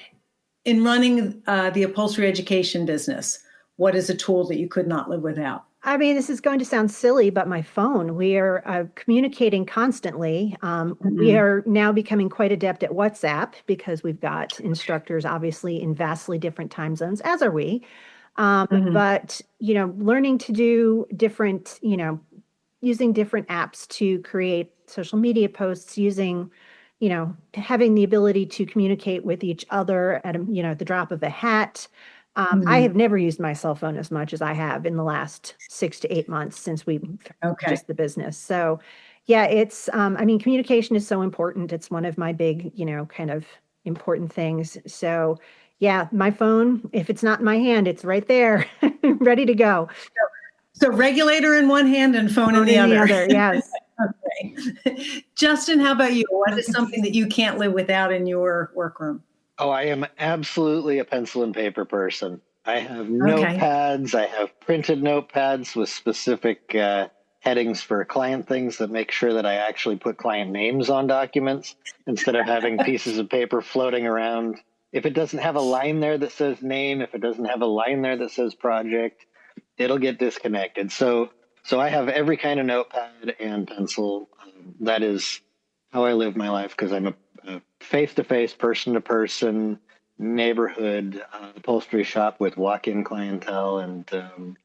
in running the upholstery education business, what is a tool that you could not live without? I mean, this is going to sound silly, but my phone, we are communicating constantly. We are now becoming quite adept at WhatsApp because we've got instructors, obviously, in vastly different time zones, as are we. But, learning to do different, using different apps to create social media posts, using having the ability to communicate with each other at, the drop of a hat. I have never used my cell phone as much as I have in the last 6 to 8 months since we purchased the business. So yeah, it's, communication is so important. It's one of my big, kind of important things. So yeah, my phone, if it's not in my hand, it's right there, ready to go. So regulator in one hand and phone in the other. Yes. Okay. Justin, how about you? What is something that you can't live without in your workroom? Oh, I am absolutely a pencil and paper person. I have notepads. I have printed notepads with specific headings for client things that make sure that I actually put client names on documents instead of having pieces of paper floating around. If it doesn't have a line there that says name, if it doesn't have a line there that says project, it'll get disconnected. So I have every kind of notepad and pencil. That is how I live my life because I'm a face-to-face, person-to-person neighborhood upholstery shop with walk-in clientele. And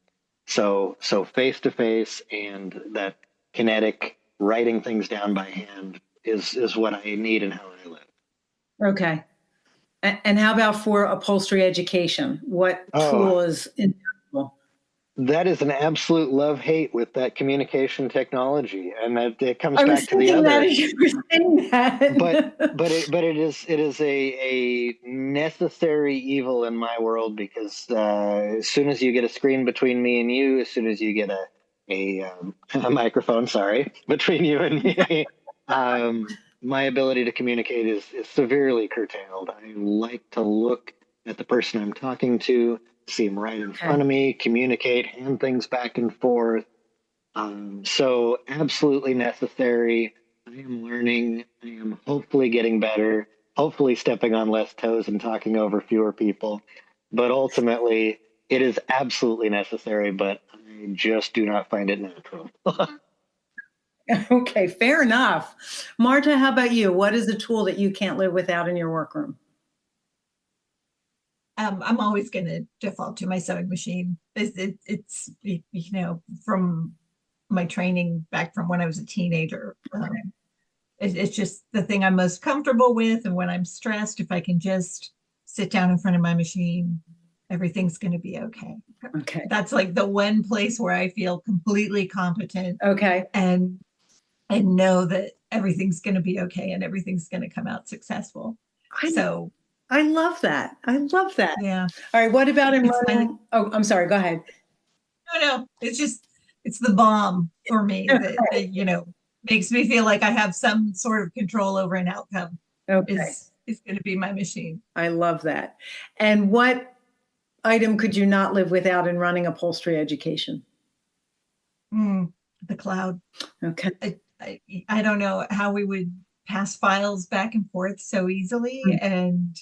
so face-to-face and that kinetic writing things down by hand is what I need and how I live. Okay. And how about for upholstery education? What tool is invaluable? That is an absolute love-hate with that communication technology, and that it comes I was back to the thinking other. that as you were saying that. But it is a necessary evil in my world, because as soon as you get a screen between me and you, as soon as you get a microphone, sorry, between you and me, my ability to communicate is severely curtailed. I like to look at the person I'm talking to, see them right in front of me, communicate, hand things back and forth. So absolutely necessary. I am learning. I am hopefully getting better, hopefully stepping on less toes and talking over fewer people. But ultimately, it is absolutely necessary, but I just do not find it natural. Okay, fair enough. Marta, how about you? What is a tool that you can't live without in your workroom? I'm always going to default to my sewing machine. It's from my training back from when I was a teenager. It's just the thing I'm most comfortable with. And when I'm stressed, if I can just sit down in front of my machine, everything's going to be okay. Okay. That's like the one place where I feel completely competent. Okay. And know that everything's going to be okay and everything's going to come out successful. I love that. I love that. Yeah. All right. What about in running? Oh, I'm sorry. Go ahead. No. It's the bomb for me that makes me feel like I have some sort of control over an outcome. Okay. Is going to be my machine. I love that. And what item could you not live without in running upholstery education? The cloud. Okay. I don't know how we would pass files back and forth so easily. And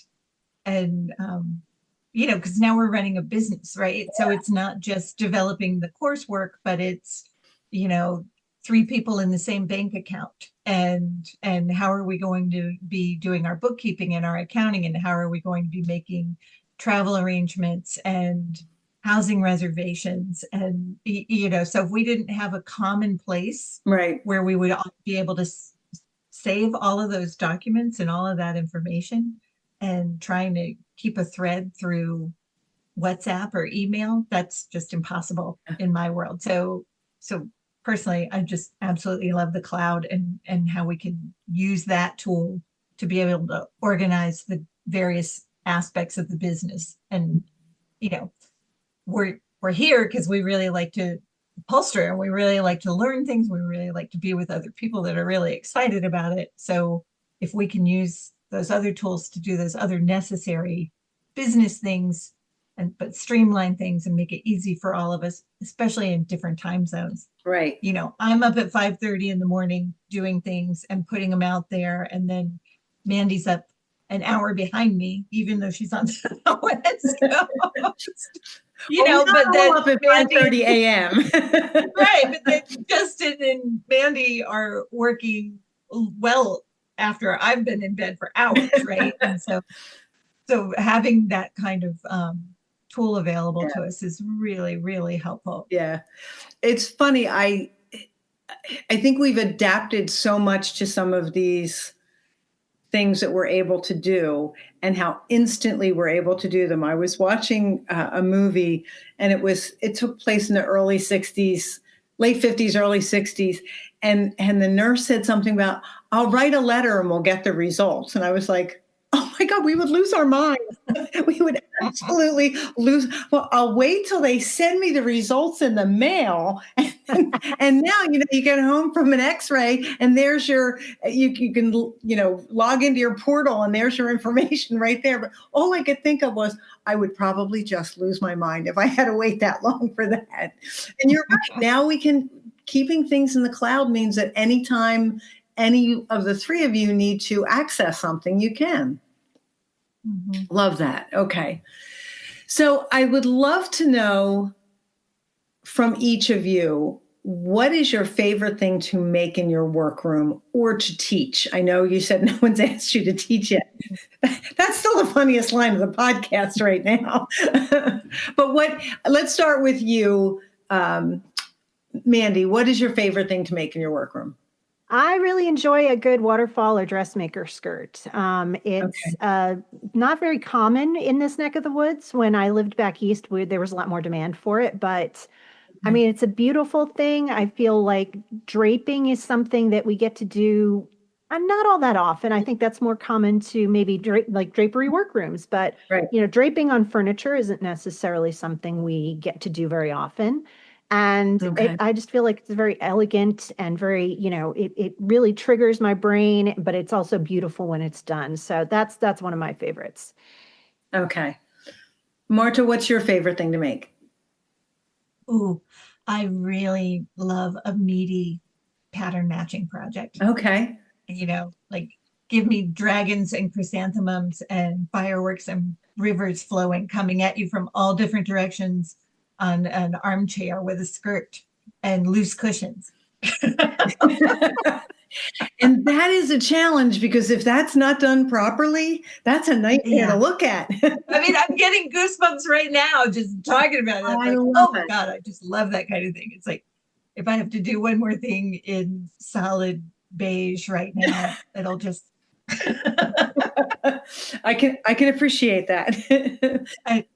because now we're running a business, right? So it's not just developing the coursework, but it's, 3 people in the same bank account. And how are we going to be doing our bookkeeping and our accounting? And how are we going to be making travel arrangements and housing reservations? And, so if we didn't have a common place where we would be able to save all of those documents and all of that information, and trying to keep a thread through WhatsApp or email, that's just impossible in my world. So personally, I just absolutely love the cloud and how we can use that tool to be able to organize the various aspects of the business. And, we're here because we really like to upholster and we really like to learn things. We really like to be with other people that are really excited about it. So if we can use those other tools to do those other necessary business things, but streamline things and make it easy for all of us, especially in different time zones. Right. I'm up at 5:30 in the morning doing things and putting them out there. And then Mandy's up an hour behind me, even though she's on the West Coast. But then up at 5:30 a.m. Right. But then Justin and Mandy are working well after I've been in bed for hours, right? And so having that kind of tool available to us is really, really helpful. Yeah. It's funny. I think we've adapted so much to some of these things that we're able to do and how instantly we're able to do them. I was watching a movie and it took place in the early 60s, late 50s, early 60s. And the nurse said something about, I'll write a letter and we'll get the results. And I was like, oh my God, we would lose our minds. We would absolutely lose. Well, I'll wait till they send me the results in the mail. And now, you get home from an x-ray and there's you can, log into your portal and there's your information right there. But all I could think of was, I would probably just lose my mind if I had to wait that long for that. And you're right. Now keeping things in the cloud means that anytime any of the 3 of you need to access something, you can. Mm-hmm. Love that. Okay. So I would love to know from each of you, what is your favorite thing to make in your workroom or to teach? I know you said no one's asked you to teach yet. That's still the funniest line of the podcast right now. But let's start with you, Mandy. What is your favorite thing to make in your workroom? I really enjoy a good waterfall or dressmaker skirt. It's not very common in this neck of the woods. When I lived back east, there was a lot more demand for it, but I mean, it's a beautiful thing. I feel like draping is something that we get to do not all that often. I think that's more common to maybe like drapery workrooms, but Right. Draping on furniture isn't necessarily something we get to do very often. And Okay. I just feel like it's very elegant and very, it really triggers my brain, but it's also beautiful when it's done. So that's one of my favorites. Okay. Marta, what's your favorite thing to make? Ooh, I really love a meaty pattern matching project. Okay. Like give me dragons and chrysanthemums and fireworks and rivers flowing coming at you from all different directions on an armchair with a skirt and loose cushions. And that is a challenge because if that's not done properly, that's a nightmare to look at. I mean, I'm getting goosebumps right now just talking about it. I'm like, oh my God, I just love that kind of thing. It's like, if I have to do one more thing in solid beige right now, it'll just. I can appreciate that. I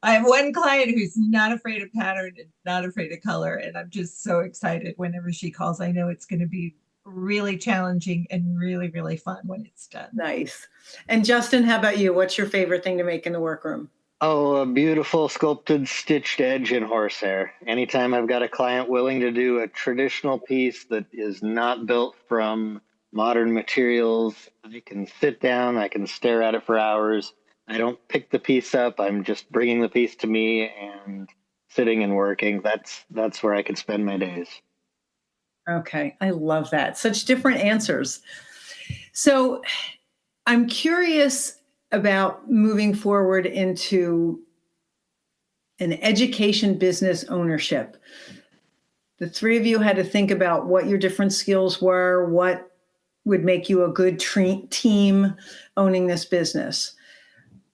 have one client who's not afraid of pattern and not afraid of color. And I'm just so excited whenever she calls. I know it's going to be really challenging and really, really fun when it's done. Nice. And Justin, how about you? What's your favorite thing to make in the workroom? Oh, a beautiful sculpted stitched edge in horsehair. Anytime I've got a client willing to do a traditional piece that is not built from modern materials, I can sit down, I can stare at it for hours. I don't pick the piece up. I'm just bringing the piece to me and sitting and working. That's where I could spend my days. Okay. I love that. Such different answers. So I'm curious about moving forward into an education business ownership. The three of you had to think about what your different skills were, what would make you a good team owning this business.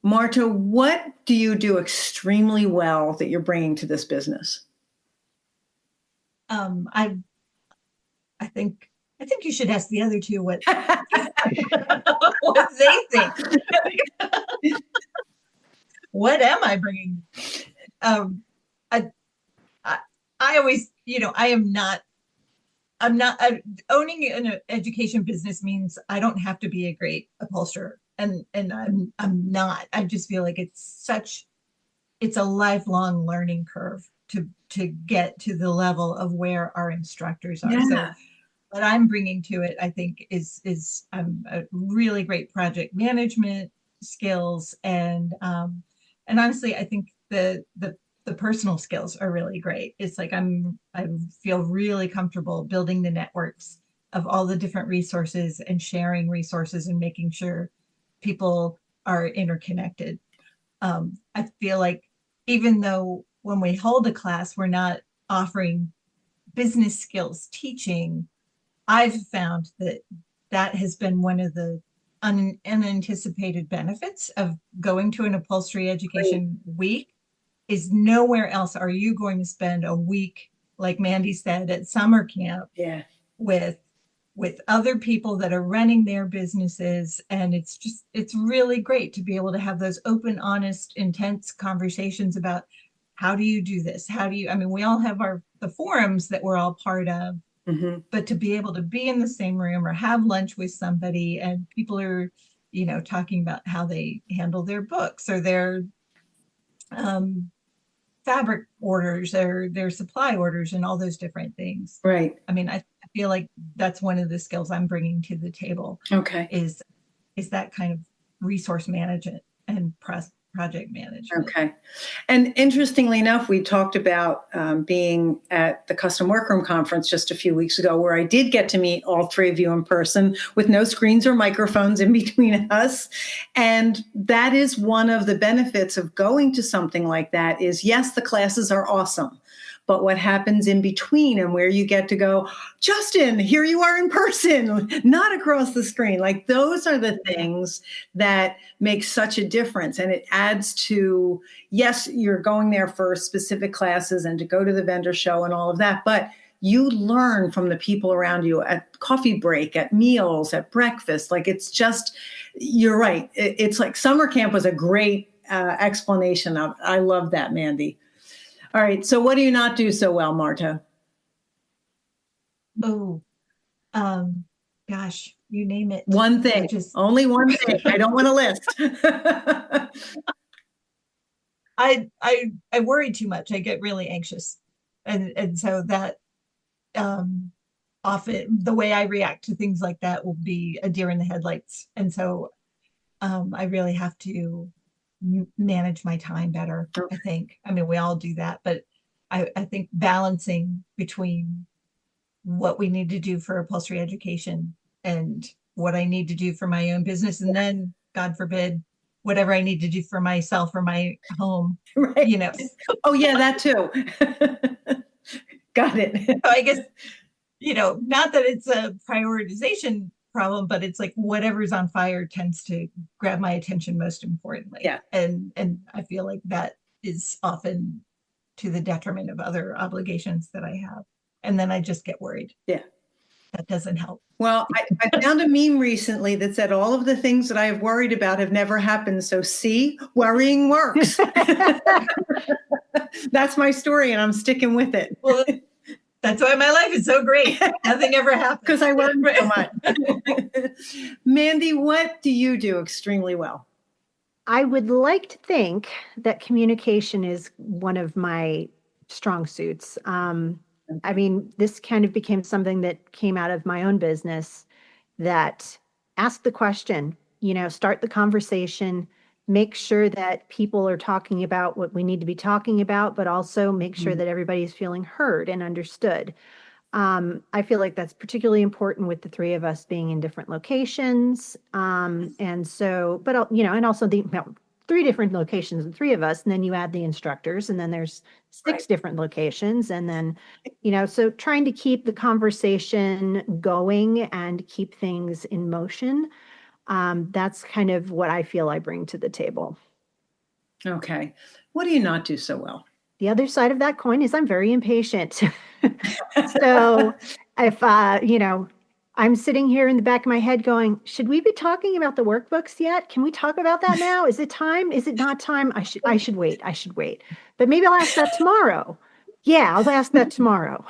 Marta, what do you do extremely well that you're bringing to this business? I think you should ask the other two what what they think. What am I bringing? I always, I'm not owning an education business means I don't have to be a great upholsterer, and I'm not. I just feel like it's a lifelong learning curve to get to the level of where our instructors are. Yeah. So what I'm bringing to it, I think, is a really great project management skills, and honestly, I think the personal skills are really great. It's like I feel really comfortable building the networks of all the different resources and sharing resources and making sure people are interconnected. I feel like even though when we hold a class, we're not offering business skills teaching, I've found that has been one of the unanticipated benefits of going to an upholstery education week. Is nowhere else are you going to spend a week, like Mandy said, at summer camp with other people that are running their businesses. And it's really great to be able to have those open, honest, intense conversations about how do you do this? We all have the forums that we're all part of, but to be able to be in the same room or have lunch with somebody and people are, talking about how they handle their books or their fabric orders or their supply orders and all those different things. Right. I feel like that's one of the skills I'm bringing to the table. Okay. Is that kind of resource management and project management. Okay. And interestingly enough, we talked about being at the Custom Workroom Conference just a few weeks ago, where I did get to meet all three of you in person with no screens or microphones in between us. And that is one of the benefits of going to something like that is, yes, the classes are awesome. But what happens in between and where you get to go, Justin, here you are in person, not across the screen. Like those are the things that make such a difference. And it adds to, yes, you're going there for specific classes and to go to the vendor show and all of that. But you learn from the people around you at coffee break, at meals, at breakfast. Like it's just, you're right. It's like summer camp was a great explanation of, I love that, Mandy. All right. So what do you not do so well, Marta? Oh, gosh, you name it. One thing, only one thing. I don't want a list. I worry too much. I get really anxious. And so that often the way I react to things like that will be a deer in the headlights. And so I really have to manage my time better, I think. I mean, we all do that, but I think balancing between what we need to do for upholstery education and what I need to do for my own business. And then, God forbid, whatever I need to do for myself or my home, Right. you know. Oh, yeah, that too. Got it. So I guess, not that it's a prioritization problem, but it's like whatever's on fire tends to grab my attention most importantly. Yeah. And I feel like that is often to the detriment of other obligations that I have. And then I just get worried. Yeah. That doesn't help. Well, I found a meme recently that said all of the things that I have worried about have never happened. So see, worrying works. That's my story and I'm sticking with it. Well, that's why my life is so great. Nothing ever happens. Because I worry so much. Mandy, what do you do extremely well? I would like to think that communication is one of my strong suits. I mean, this kind of became something that came out of my own business, that ask the question, start the conversation, make sure that people are talking about what we need to be talking about, but also make sure that everybody is feeling heard and understood. I feel like that's particularly important with the three of us being in different locations. And so, but, and also the 3 different locations, the 3 of us, and then you add the instructors, and then there's 6 different locations. And then, so trying to keep the conversation going and keep things in motion. That's kind of what I feel I bring to the table. Okay. What do you not do so well? The other side of that coin is I'm very impatient. So if, I'm sitting here in the back of my head going, should we be talking about the workbooks yet? Can we talk about that now? Is it time? Is it not time? I should wait. But maybe I'll ask that tomorrow. Yeah, I'll ask that tomorrow.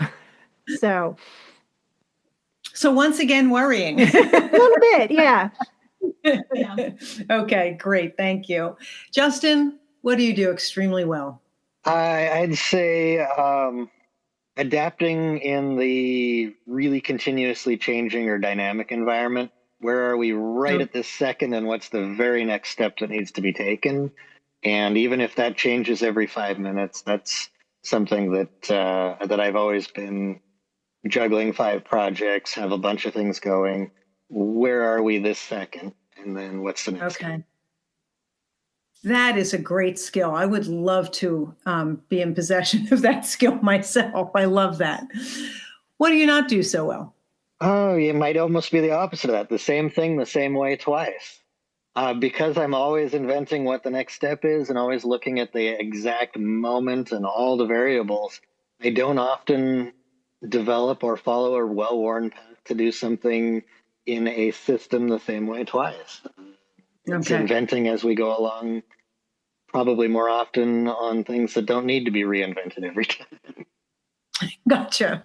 So once again, worrying. A little bit, yeah. Okay, great. Thank you. Justin, what do you do extremely well? I'd say adapting in the really continuously changing or dynamic environment. Where are we right at this second, and what's the very next step that needs to be taken? And even if that changes every 5 minutes, that's something that I've always been juggling 5 projects, have a bunch of things going. Where are we this second? And then what's the next step? That is a great skill. I would love to be in possession of that skill myself. I love that. What do you not do so well? Oh, it might almost be the opposite of that. The same thing, the same way twice. Because I'm always inventing what the next step is and always looking at the exact moment and all the variables, I don't often develop or follow a well-worn path to do something in a system the same way twice. It's inventing as we go along, probably more often on things that don't need to be reinvented every time. Gotcha.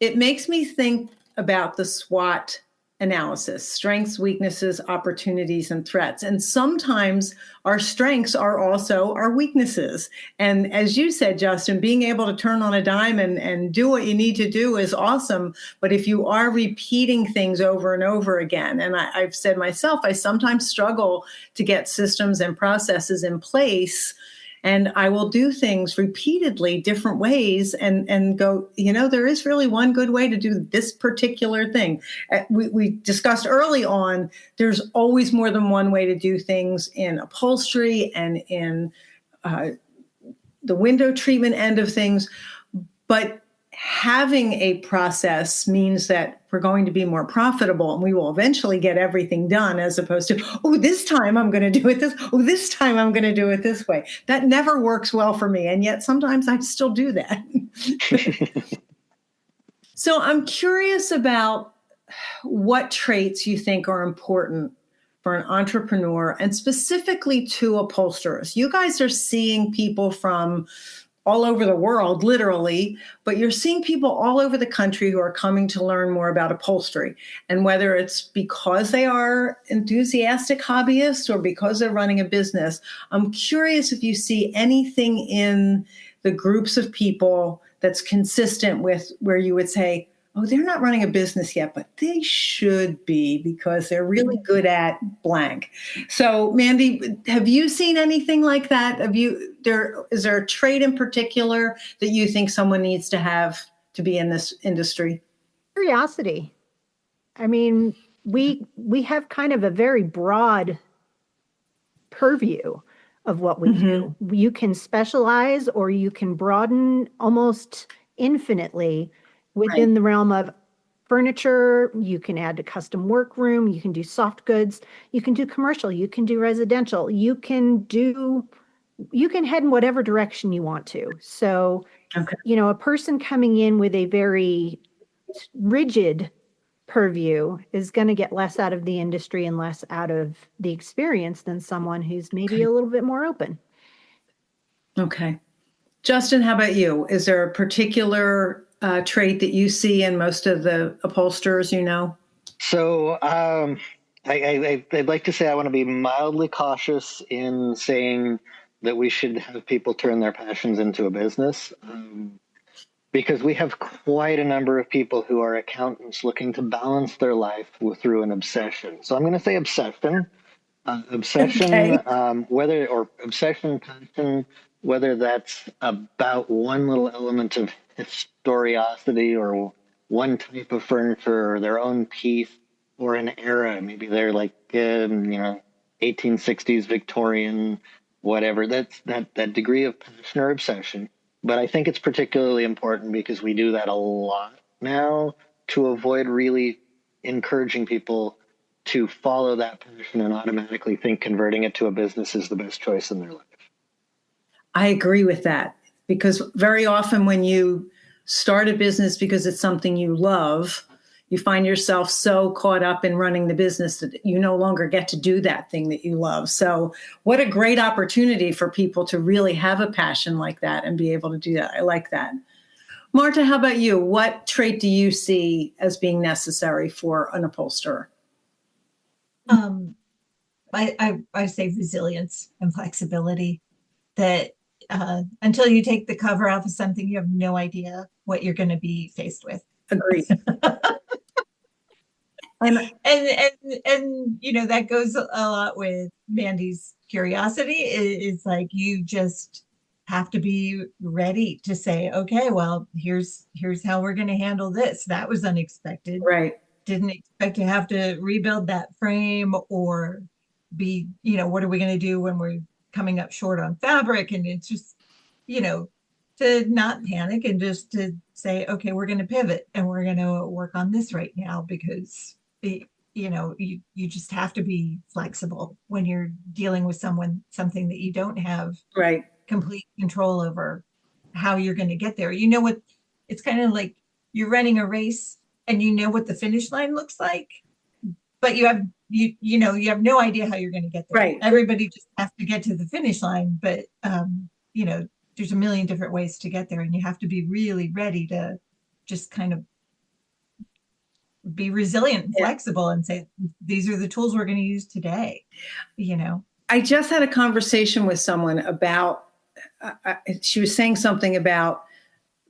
It makes me think about the SWOT analysis: strengths, weaknesses, opportunities, and threats. And sometimes our strengths are also our weaknesses. And as you said, Justin, being able to turn on a dime and do what you need to do is awesome. But if you are repeating things over and over again, and I've said myself, I sometimes struggle to get systems and processes in place. And I will do things repeatedly different ways and go, there is really one good way to do this particular thing. We discussed early on, there's always more than one way to do things in upholstery and in the window treatment end of things. But having a process means that we're going to be more profitable and we will eventually get everything done, as opposed to, this time I'm going to do it this time I'm going to do it this way. That never works well for me. And yet sometimes I still do that. So I'm curious about what traits you think are important for an entrepreneur and specifically to upholsterers. You guys are seeing people from all over the world, literally, but you're seeing people all over the country who are coming to learn more about upholstery. And whether it's because they are enthusiastic hobbyists or because they're running a business, I'm curious if you see anything in the groups of people that's consistent with where you would say, oh, they're not running a business yet, but they should be because they're really good at blank. So, Mandy, have you seen anything like that? Is there a trait in particular that you think someone needs to have to be in this industry? Curiosity. I mean, we have kind of a very broad purview of what we do. You can specialize or you can broaden almost infinitely within the realm of furniture. You can add a custom workroom, you can do soft goods, you can do commercial, you can do residential, you can head in whatever direction you want to. So, a person coming in with a very rigid purview is going to get less out of the industry and less out of the experience than someone who's maybe a little bit more open. Okay. Justin, how about you? Is there a particular trait that you see in most of the upholsterers you know? So I'd like to say I want to be mildly cautious in saying that we should have people turn their passions into a business, because we have quite a number of people who are accountants looking to balance their life through an obsession. So I'm going to say obsession. Passion, whether that's about one little element of historiosity or one type of furniture or their own piece or an era. Maybe they're like, 1860s Victorian, whatever. That's that degree of passion or obsession. But I think it's particularly important because we do that a lot now to avoid really encouraging people to follow that passion and automatically think converting it to a business is the best choice in their life. I agree with that, because very often when you start a business because it's something you love, you find yourself so caught up in running the business that you no longer get to do that thing that you love. So what a great opportunity for people to really have a passion like that and be able to do that. I like that. Marta, how about you? What trait do you see as being necessary for an upholsterer? I say resilience and flexibility, that until you take the cover off of something, you have no idea what you're going to be faced with. Agreed. And that goes a lot with Mandy's curiosity. It's like you just have to be ready to say, okay, well, here's how we're going to handle this. That was unexpected. Right. Didn't expect to have to rebuild that frame or be, what are we going to do when we're coming up short on fabric? And it's just, to not panic and just to say, okay, we're going to pivot and we're going to work on this right now, because you just have to be flexible when you're dealing with something that you don't have complete control over how you're going to get there. It's kind of like you're running a race and you know what the finish line looks like, but you have no idea how you're going to get there. Right. Everybody just has to get to the finish line, but there's a million different ways to get there, and you have to be really ready to just kind of be resilient and flexible and say, these are the tools we're going to use today. I just had a conversation with someone about, she was saying something about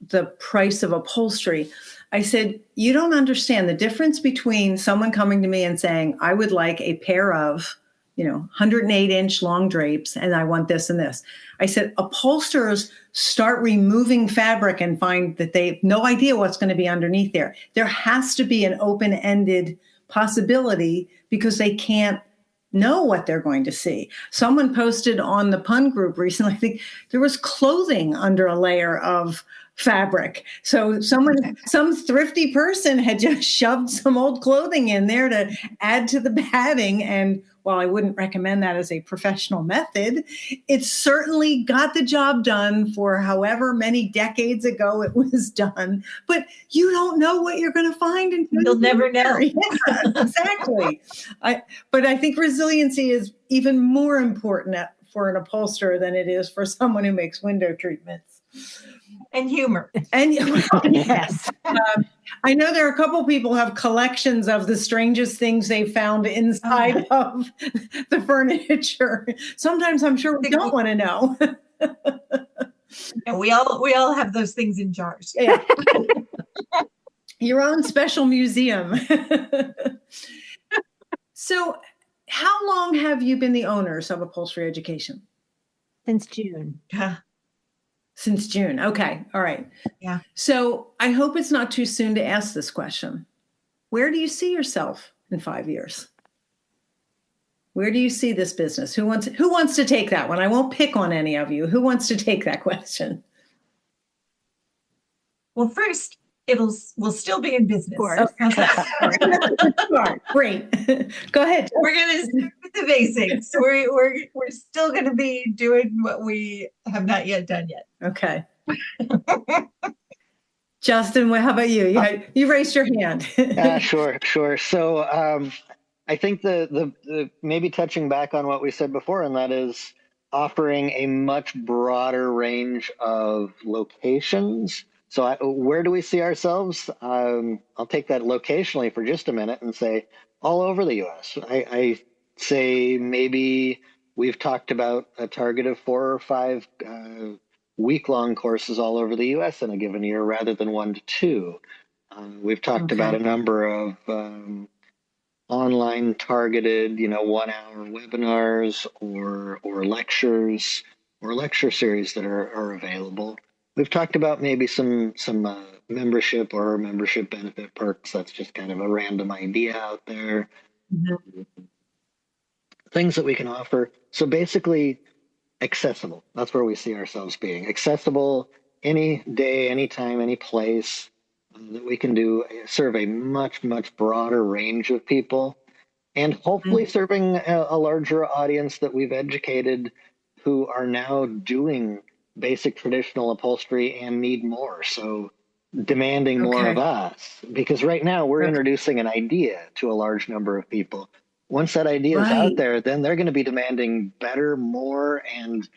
the price of upholstery. I said, you don't understand the difference between someone coming to me and saying, I would like a pair of, 108-inch long drapes, and I want this and this. I said, upholsterers start removing fabric and find that they have no idea what's going to be underneath there. There has to be an open-ended possibility because they can't know what they're going to see. Someone posted on the pun group recently, I think there was clothing under a layer of fabric. So some thrifty person had just shoved some old clothing in there to add to the padding. And while I wouldn't recommend that as a professional method, it certainly got the job done for however many decades ago it was done. But you don't know what you're going to find until you'll never know. Yeah, exactly. But I think resiliency is even more important for an upholsterer than it is for someone who makes window treatments. And humor. And Yes. I know there are a couple people who have collections of the strangest things they found inside of the furniture. Sometimes I'm sure we don't want to know. And we all have those things in jars. Yeah. Your own special museum. So, how long have you been the owners of Upholstery Education? Since June. Yeah. Since June. Okay. All right. Yeah. So, I hope it's not too soon to ask this question. Where do you see yourself in 5 years? Where do you see this business? Who wants to take that one? I won't pick on any of you. Who wants to take that question? Well, first, we'll still be in business. Great. Go ahead. We're going to start with the basics. We're still going to be doing what we have not yet done yet. Okay. Justin, how about you? You raised your hand. Sure. So I think the maybe touching back on what we said before, and that is offering a much broader range of locations. So where do we see ourselves? I'll take that locationally for just a minute and say all over the U.S. I say maybe we've talked about a target of 4 or 5 week-long courses all over the U.S. in a given year rather than 1 to 2. We've talked about a number of online targeted, 1-hour webinars or lectures or lecture series that are available. We've talked about maybe some membership or membership benefit perks. That's just kind of a random idea out there. Mm-hmm. Things that we can offer. So basically, accessible. That's where we see ourselves being. Accessible any day, any time, any place that we can serve a much, much broader range of people, and hopefully serving a larger audience that we've educated who are now doing basic traditional upholstery and need more. So demanding more of us, because right now we're introducing an idea to a large number of people. Once that idea is out there, then they're going to be demanding better, more, and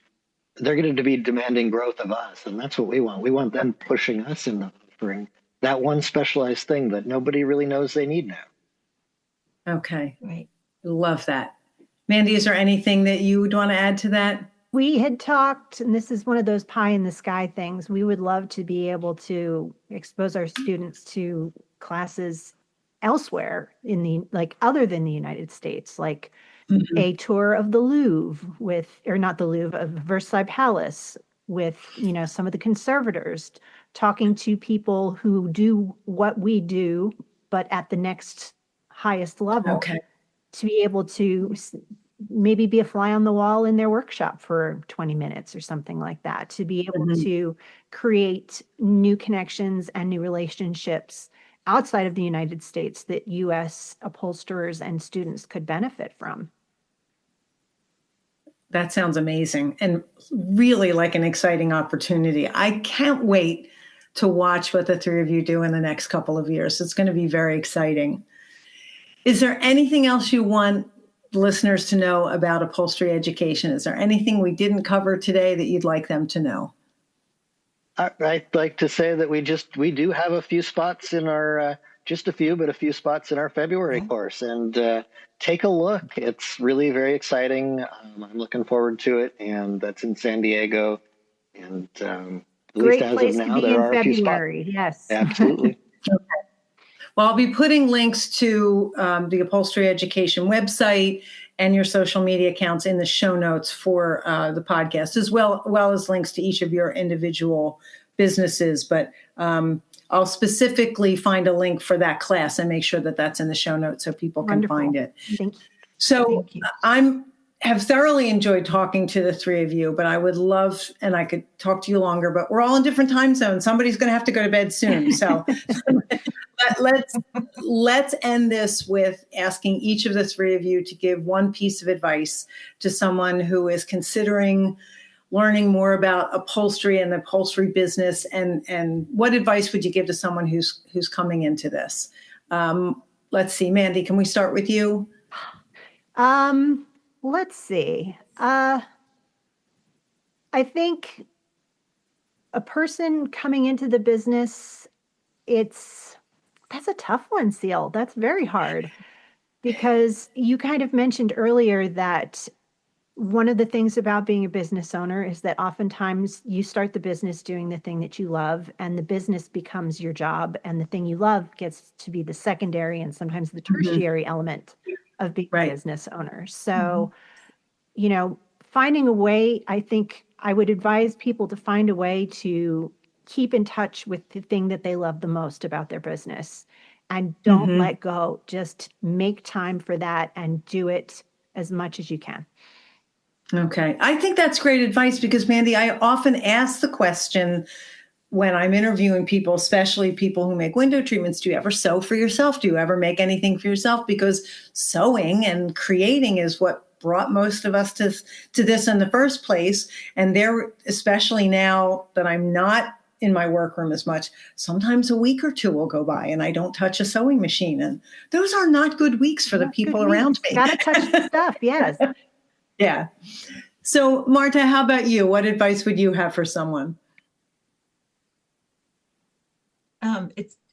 they're going to be demanding growth of us. And that's what we want. We want them pushing us into offering that one specialized thing that nobody really knows they need now. Okay. Right. Love that. Mandy, is there anything that you would want to add to that? We had talked, and this is one of those pie in the sky things. We would love to be able to expose our students to classes elsewhere other than the United States, like a tour of the Louvre of Versailles Palace with, some of the conservators, talking to people who do what we do, but at the next highest level, to be able to maybe be a fly on the wall in their workshop for 20 minutes or something like that, to be able to create new connections and new relationships outside of the United States that U.S. upholsterers and students could benefit from. That sounds amazing and really like an exciting opportunity. I can't wait to watch what the three of you do in the next couple of years. It's going to be very exciting. Is there anything else you want listeners to know about upholstery education? Is there anything we didn't cover today that you'd like them to know? I'd like to say that we do have a few spots in our, just a few spots in our February course, and take a look. It's really very exciting. I'm looking forward to it, and that's in San Diego. And at least as of now, there are a few spots. Yes, absolutely. Okay. Well, I'll be putting links to the Upholstery Education website and your social media accounts in the show notes for the podcast, as well as links to each of your individual businesses. But I'll specifically find a link for that class and make sure that that's in the show notes so people can find it. Thank you. So have thoroughly enjoyed talking to the three of you, but I would love, and I could talk to you longer, but we're all in different time zones. Somebody's going to have to go to bed soon. So let's end this with asking each of the three of you to give one piece of advice to someone who is considering learning more about upholstery and the upholstery business. And what advice would you give to someone who's coming into this? Let's see, Mandy, can we start with you? Let's see. I think a person coming into the business, that's a tough one, Seal. That's very hard because you kind of mentioned earlier that one of the things about being a business owner is that oftentimes you start the business doing the thing that you love, and the business becomes your job, and the thing you love gets to be the secondary and sometimes the tertiary element of being a business owner. So, finding a way, I think I would advise people to find a way to keep in touch with the thing that they love the most about their business and don't let go. Just make time for that and do it as much as you can. Okay. I think that's great advice because, Mandy, I often ask the question when I'm interviewing people, especially people who make window treatments, do you ever sew for yourself? Do you ever make anything for yourself? Because sewing and creating is what brought most of us to this in the first place. And there, especially now that I'm not in my workroom as much, sometimes a week or two will go by and I don't touch a sewing machine. And those are not good weeks for the people around me. Got to touch the stuff. Yes. Yeah. So, Marta, how about you? What advice would you have for someone?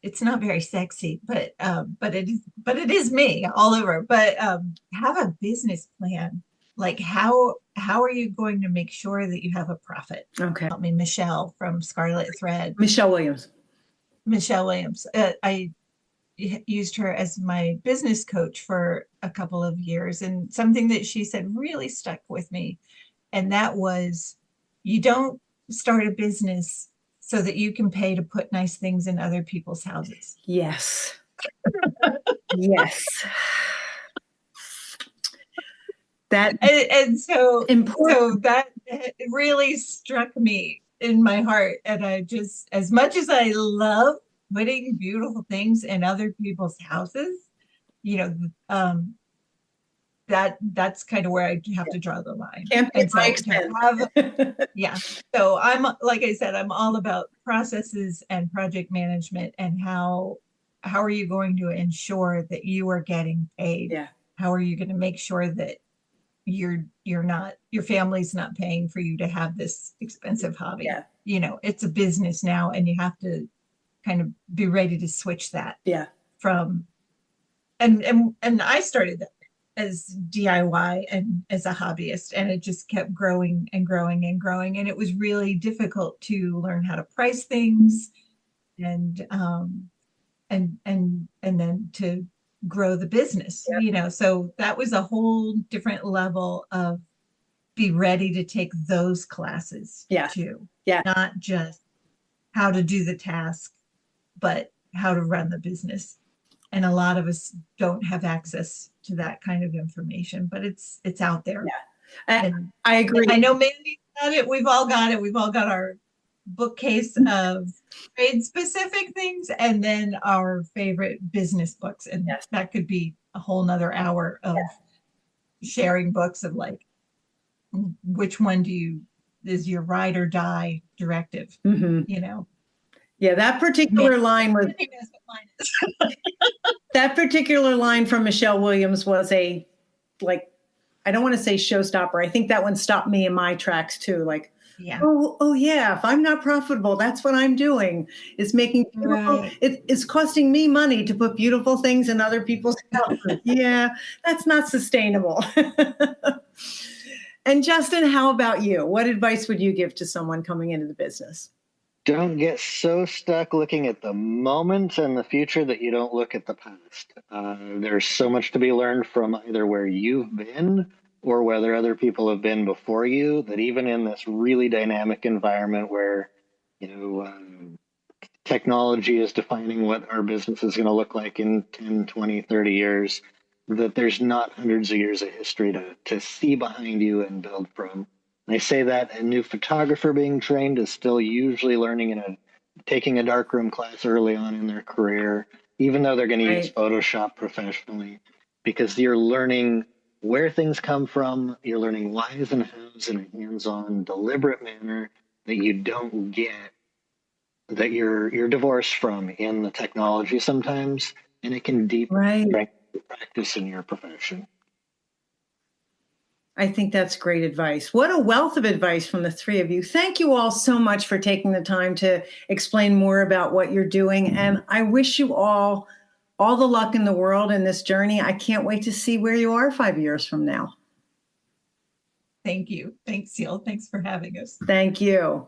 It's not very sexy, but it is me all over. But have a business plan. Like how are you going to make sure that you have a profit? Okay. Help me, Michelle from Scarlet Thread. Michelle Williams. I used her as my business coach for a couple of years, and something that she said really stuck with me, and that was, you don't start a business so that you can pay to put nice things in other people's houses. Yes. Yes. That and so important. So that really struck me in my heart, and I just, as much as I love putting beautiful things in other people's houses, that's kind of where I have to draw the line. And so so I'm, like I said, I'm all about processes and project management, and how are you going to ensure that you are getting paid? Yeah. How are you going to make sure that your family's not paying for you to have this expensive hobby? Yeah. It's a business now, and you have to kind of be ready to switch that. Yeah. From and I started that as DIY and as a hobbyist, and it just kept growing and growing and growing, and it was really difficult to learn how to price things and then to grow the business. So that was a whole different level of be ready to take those classes too. Yeah. Not just how to do the task, but how to run the business. And a lot of us don't have access to that kind of information, but it's out there. Yeah. And I agree. I know Mandy's got it. We've all got it. We've all got our bookcase of trade specific things, and then our favorite business books. And that could be a whole nother hour of sharing books of like, which one is your ride or die directive? Yeah, that particular line was that particular line from Michelle Williams was I don't want to say showstopper. I think that one stopped me in my tracks too. Like, oh yeah, if I'm not profitable, that's what I'm doing. It's making beautiful. Right. It's costing me money to put beautiful things in other people's houses. Yeah, that's not sustainable. And Justin, how about you? What advice would you give to someone coming into the business? Don't get so stuck looking at the moment and the future that you don't look at the past. There's so much to be learned from either where you've been or whether other people have been before you, that even in this really dynamic environment where, technology is defining what our business is going to look like in 10, 20, 30 years, that there's not hundreds of years of history to see behind you and build from. And I say that a new photographer being trained is still usually learning taking a darkroom class early on in their career, even though they're going to use Photoshop professionally, because you're learning where things come from. You're learning whys and hows in a hands-on, deliberate manner that you don't get, that you're divorced from in the technology sometimes, and it can deepen practice in your profession. I think that's great advice. What a wealth of advice from the three of you. Thank you all so much for taking the time to explain more about what you're doing. And I wish you all the luck in the world in this journey. I can't wait to see where you are 5 years from now. Thank you. Thanks, Seal. Thanks for having us. Thank you.